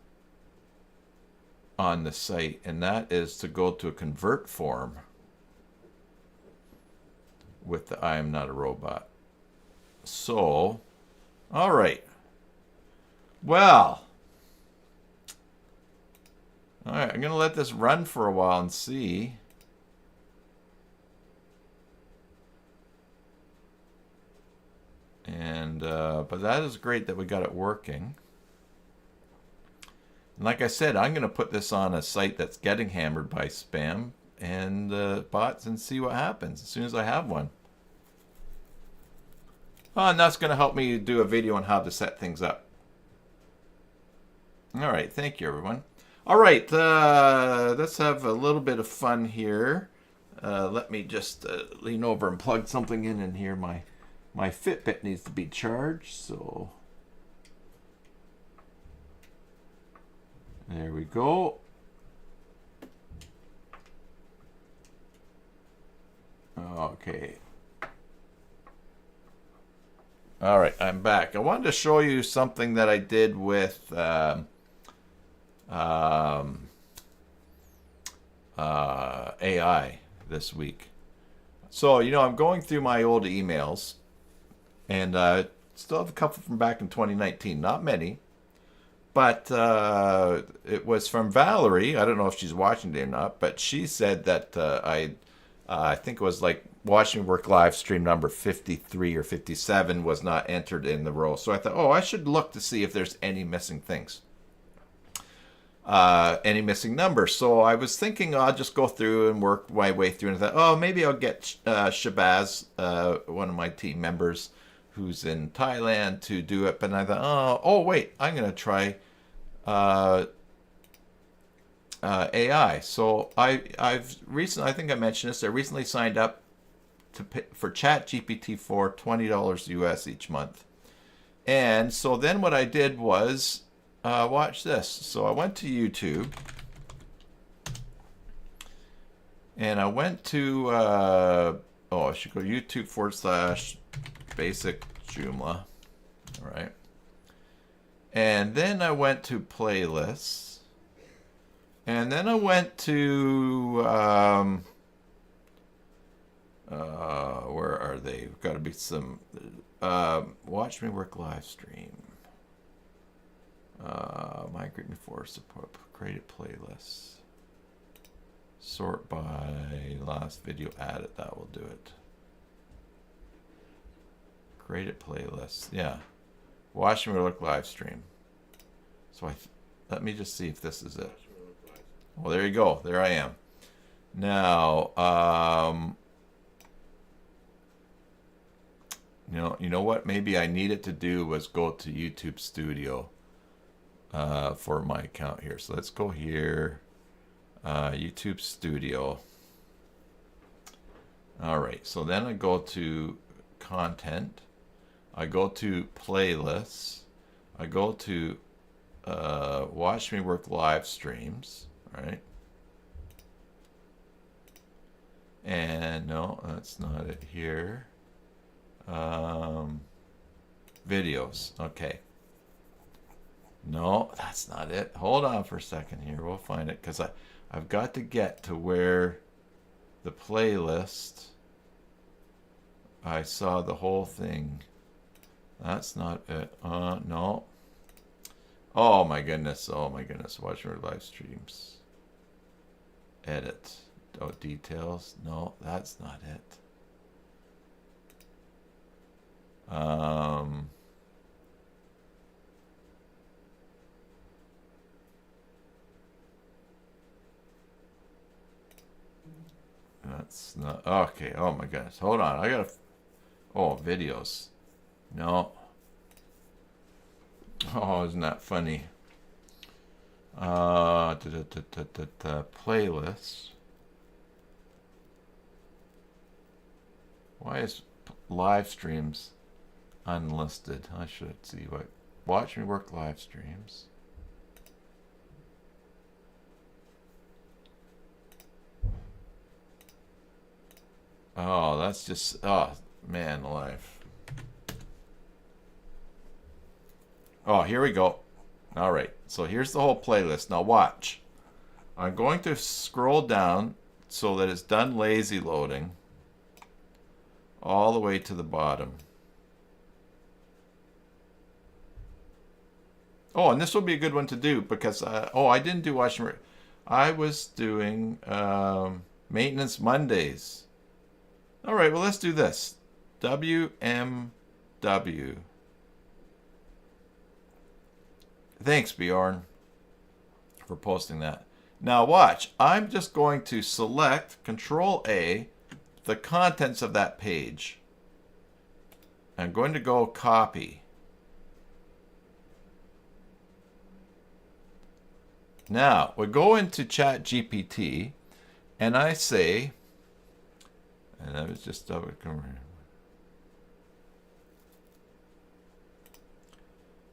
the site, and that is to go to a convert form with the I am not a robot. So, all right. Well, all right, I'm going to let this run for a while and see. And, but that is great that we got it working. And like I said, I'm going to put this on a site that's getting hammered by spam and bots and see what happens as soon as I have one. Oh, and that's going to help me do a video on how to set things up. All right, thank you, everyone. All right, let's have a little bit of fun here. Let me just lean over and plug something in here. My Fitbit needs to be charged, so there we go. Okay. All right, I'm back. I wanted to show you something that I did with AI this week. So, you know, I'm going through my old emails, and still have a couple from back in 2019. Not many, but it was from Valerie. I don't know if she's watching today or not, but she said that I think it was like Watching Work live stream number 53 or 57 was not entered in the row. So I thought, oh, I should look to see if there's any missing things. Any missing numbers. So I was thinking I'll just go through and work my way through, and I thought, oh, maybe I'll get Shabazz, one of my team members who's in Thailand, to do it. But I thought, oh wait, I'm going to try AI. So I've recently, I think I mentioned this, I recently signed up to pay for ChatGPT for $20 US each month. And so then what I did was, watch this. So I went to YouTube, and I went to, I should go YouTube/basic Joomla. All right. And then I went to playlists. And then I went to, where are they? Got to be some, Watch Me Work live stream. Migrate before support, create a playlist. Sort by last video added, that will do it. Create a playlist, yeah. Watch Me Work live stream. So let me just see if this is it. Well, there you go. There I am. Now, you know what? Maybe I needed to do was go to YouTube Studio for my account here. So let's go here. YouTube Studio. All right. So then I go to content. I go to playlists. I go to Watch Me Work live streams. Right. And no, that's not it here. Videos. Okay. No, that's not it. Hold on for a second here. We'll find it, because I've got to get to where the playlist. I saw the whole thing. That's not it. No. Oh my goodness. Oh my goodness. Watch your live streams. Edit. Oh, details. No, that's not it. That's not okay. Oh my goodness. Hold on. I gotta. Oh, videos. No. Oh, isn't that funny? Playlist. Why is live streams unlisted? I should see what. Watch Me Work live streams. Oh, that's just, oh man alive. Oh, here we go. All right, so here's the whole playlist. Now watch. I'm going to scroll down so that it's done lazy loading all the way to the bottom. Oh, and this will be a good one to do because, oh, I didn't do watch. I was doing maintenance Mondays. All right, well, let's do this. WMW. Thanks, Bjorn, for posting that. Now watch, I'm just going to select Control A, the contents of that page. I'm going to go copy. Now, we go into ChatGPT, and I say, and I was just double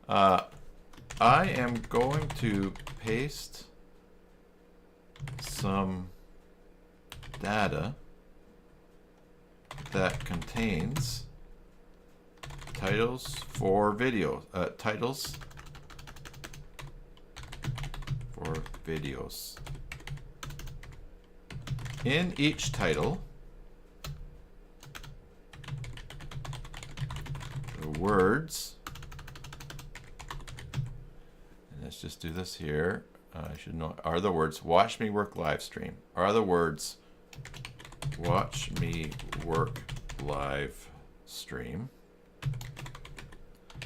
I am going to paste some data that contains titles for videos. Titles for videos. In each title, the words. And let's just do this here. I should know. Are the words "Watch me work live stream"? Are the words "Watch me work live stream"? I'm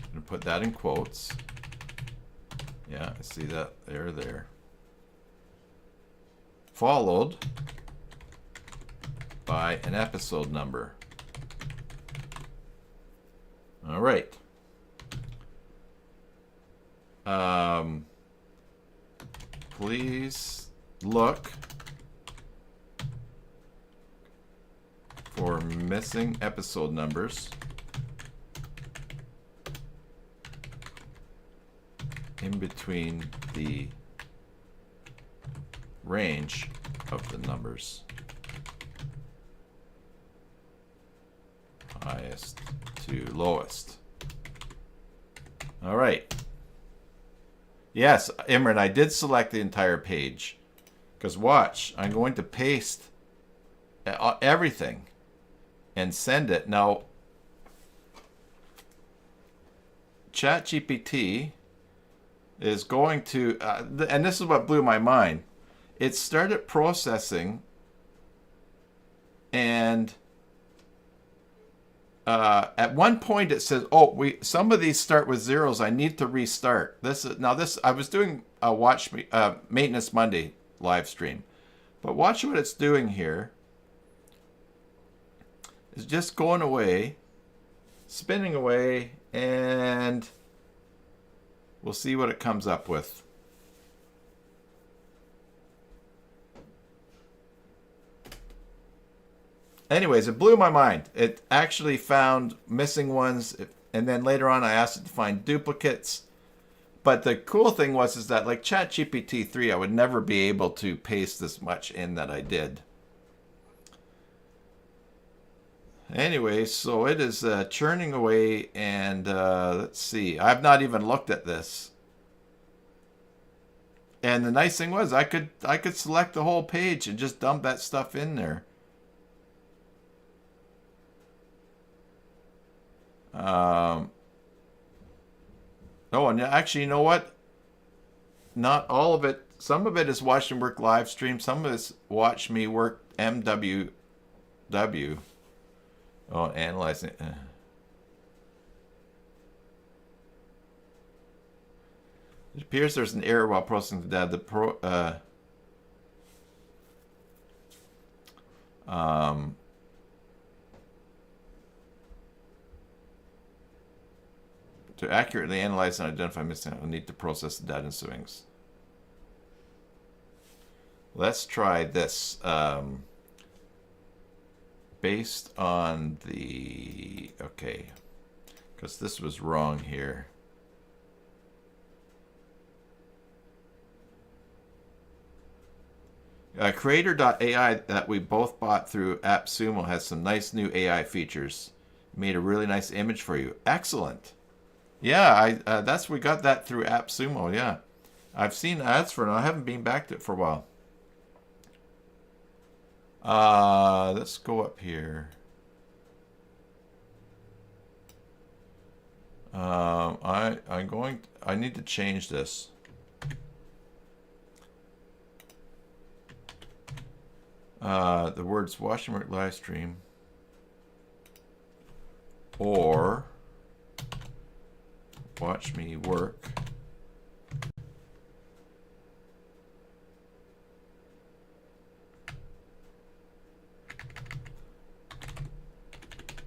gonna put that in quotes. Yeah, I see that there. Followed by an episode number. All right. Please look for missing episode numbers in between the range of the numbers. Highest to lowest. All right. Yes, Imran, I did select the entire page. Because watch, I'm going to paste everything and send it. Now, ChatGPT is going to, and this is what blew my mind. It started processing, and at one point it says, "Oh, some of these start with zeros. I need to restart." This I was doing a maintenance Monday live stream, but watch what it's doing here. It's just going away, spinning away, and we'll see what it comes up with. Anyways, it blew my mind. It actually found missing ones, and then later on I asked it to find duplicates. But the cool thing was that like ChatGPT 3, I would never be able to paste this much in that I did. Anyways, so it is churning away, and let's see. I've not even looked at this. And the nice thing was I could select the whole page and just dump that stuff in there. Oh, and actually, you know what? Not all of it. Some of it is watch me work live stream. Some of it's watch me work MWW. Oh, analyzing. It appears there's an error while processing the data. To accurately analyze and identify missing, I'll need to process the data in swings. Let's try this. Based on the... Okay. Because this was wrong here. Creator.ai that we both bought through AppSumo has some nice new AI features. Made a really nice image for you. Excellent. Yeah, we got that through AppSumo. Yeah, I've seen ads for it. I haven't been back to it for a while. Let's go up here. I need to change this. The words watch and work live stream or watch me work.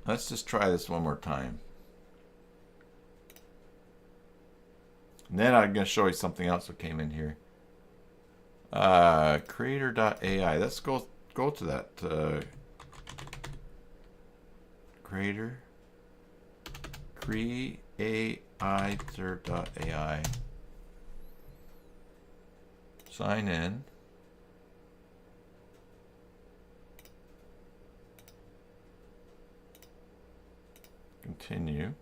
Let's just try this one more time. And then I'm going to show you something else that came in here. Creator.ai. Let's go to that. Creator. Creator.ai. Sign in. Continue.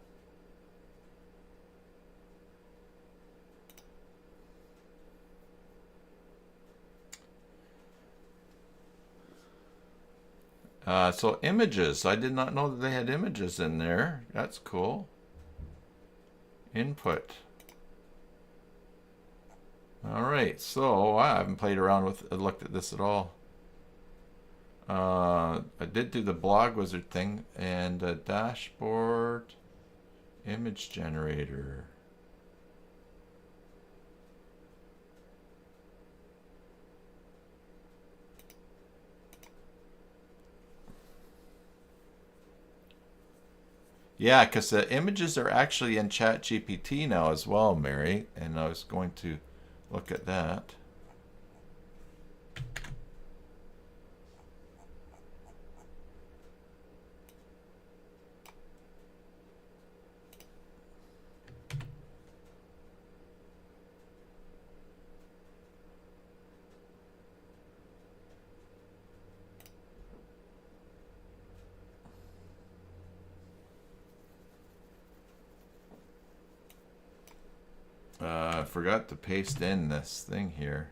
So images. I did not know that they had images in there. That's cool. Input. All right. So I haven't played around with, looked at this at all. I did do the blog wizard thing and a dashboard image generator. Yeah, because the images are actually in ChatGPT now as well, Mary, and I was going to look at that. I forgot to paste in this thing here.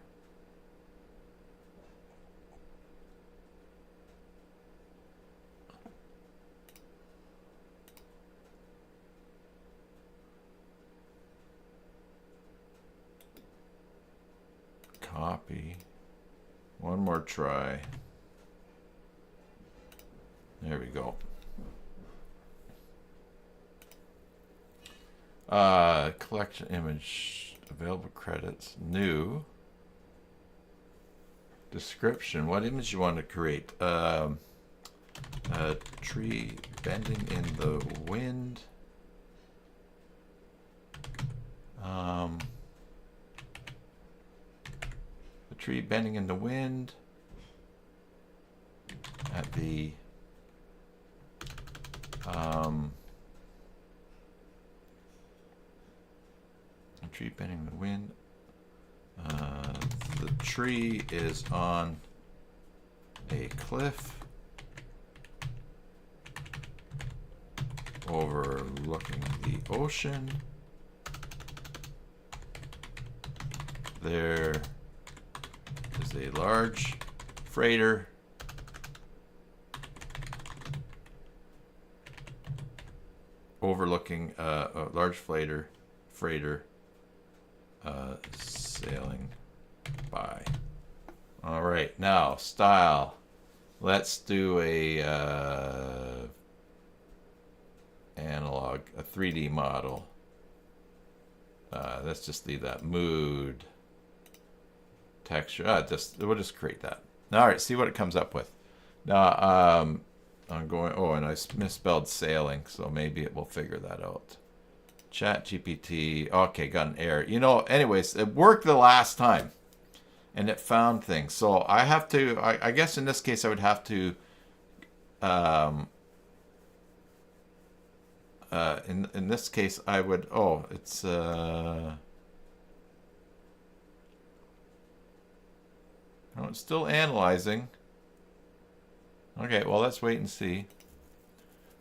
Copy. One more try. There we go. Collection image, available credits, new. Description, what image you want to create? A tree bending in the wind. A tree bending in the wind at the tree bending in the wind. The tree is on a cliff overlooking the ocean. There is a large freighter overlooking a large freighter sailing by. All right, now style. Let's do a analog, a 3D model. Let's just leave that. Mood, texture. We'll just create that. All right, see what it comes up with. Now I'm going. Oh, and I misspelled sailing, so maybe it will figure that out. Chat GPT. Okay, got an error. You know, anyways, it worked the last time, and it found things. So I have to. I guess in this case, I would have to. In this case, I would. Oh, it's. Oh, it's still analyzing. Okay, well, let's wait and see.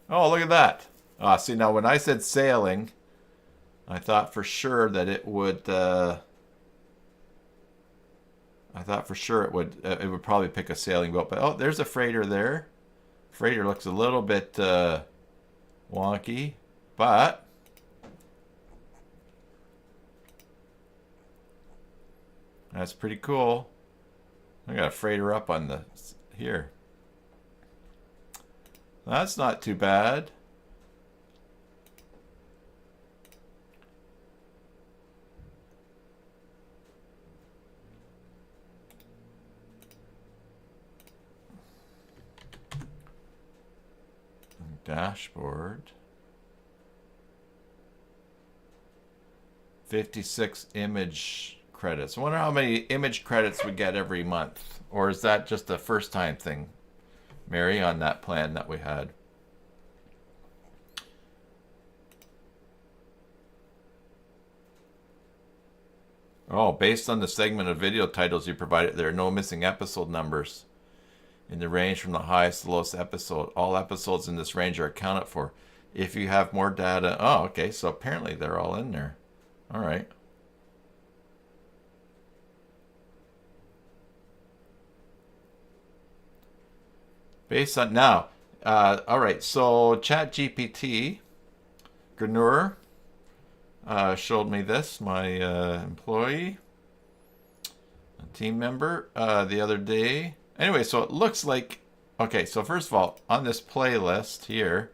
Oh, look at that. Ah, see, now when I said sailing, I thought for sure that it would. I thought for sure it would probably pick a sailing boat. But oh, there's a freighter there. Freighter looks a little bit wonky, but That's pretty cool. I got a freighter up on the here. That's not too bad. Dashboard. 56 image credits. I wonder how many image credits we get every month. Or is that just a first time thing, Mary, on that plan that we had? Oh, based on the segment of video titles you provided, there are no missing episode numbers in the range from the highest to lowest episode. All episodes in this range are accounted for. If you have more data... Oh, okay, so apparently they're all in there. All right. Based on... Now, all right, so ChatGPT, Granur, showed me this, my employee, a team member, the other day. Anyway, so it looks like, okay, so first of all, on this playlist here,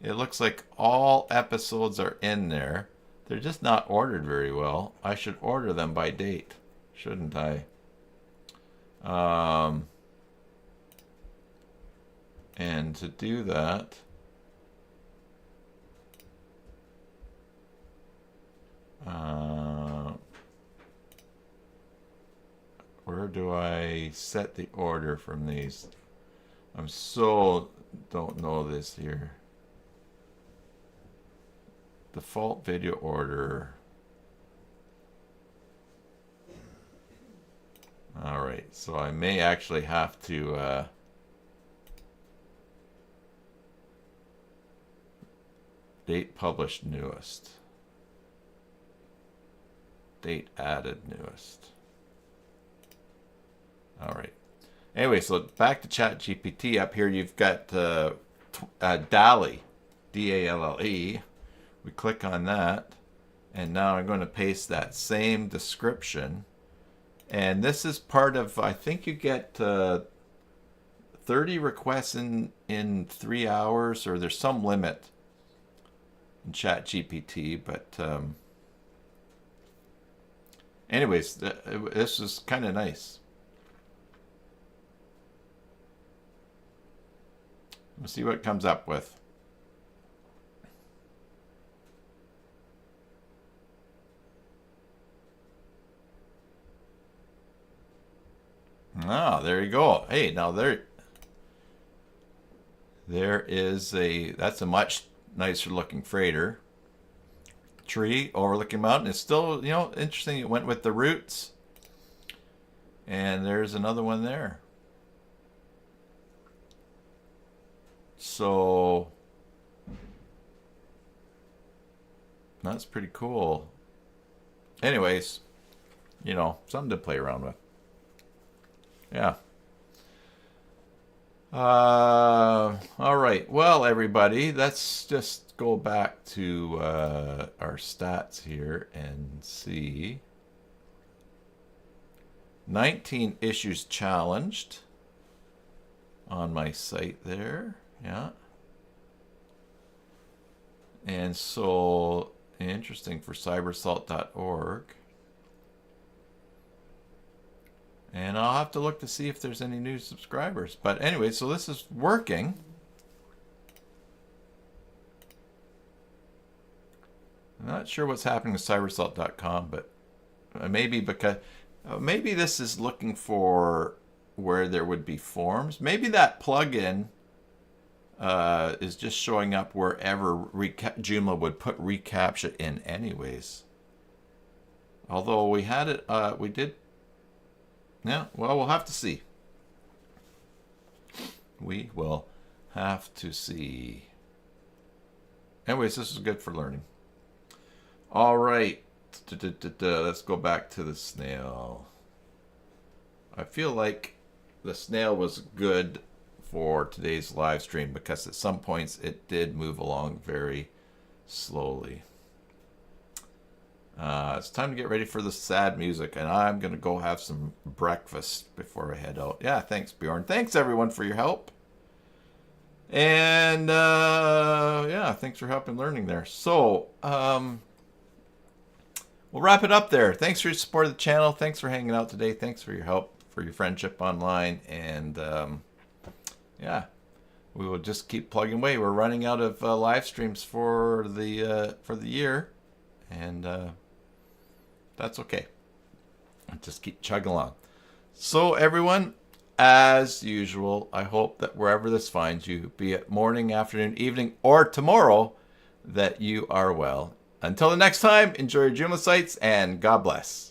it looks like all episodes are in there. They're just not ordered very well. I should order them by date, shouldn't I? And to do that, where do I set the order from these? I'm so don't know this here. Default video order. All right, so I may actually have to date published newest. Date added newest. All right. Anyway, so back to ChatGPT. Up here, you've got DALL-E, D-A-L-L-E. We click on that, and now I'm going to paste that same description. And this is part of, I think you get 30 requests in 3 hours, or there's some limit in ChatGPT, but anyways, this is kind of nice. We'll see what it comes up with. Ah, there you go. Hey, now there is that's a much nicer looking freighter. Tree overlooking mountain. It's still, you know, interesting. It went with the roots. And there's another one there. So that's pretty cool. Anyways, you know, something to play around with. Yeah. All right. Well, everybody, let's just go back to our stats here and see. 19 issues challenged on my site there. Yeah. And so, interesting for cybersalt.org. And I'll have to look to see if there's any new subscribers. But anyway, so this is working. I'm not sure what's happening with cybersalt.com, but maybe because maybe this is looking for where there would be forms. Maybe that plugin is just showing up wherever Joomla would put ReCaptcha in anyways. Although we had it, we did. Yeah, well, we'll have to see. We will have to see. Anyways, this is good for learning. All right. Let's go back to the snail. I feel like the snail was good for today's live stream because at some points it did move along very slowly. It's time to get ready for the sad music, and I'm going to go have some breakfast before I head out. Yeah, thanks, Bjorn. Thanks, everyone, for your help. And, yeah, thanks for helping learning there. So, we'll wrap it up there. Thanks for your support of the channel. Thanks for hanging out today. Thanks for your help, for your friendship online. And, yeah, we will just keep plugging away. We're running out of live streams for the year. And, that's okay. Just keep chugging along. So everyone, as usual, I hope that wherever this finds you, be it morning, afternoon, evening, or tomorrow, that you are well. Until the next time, enjoy your Joomla sites and God bless.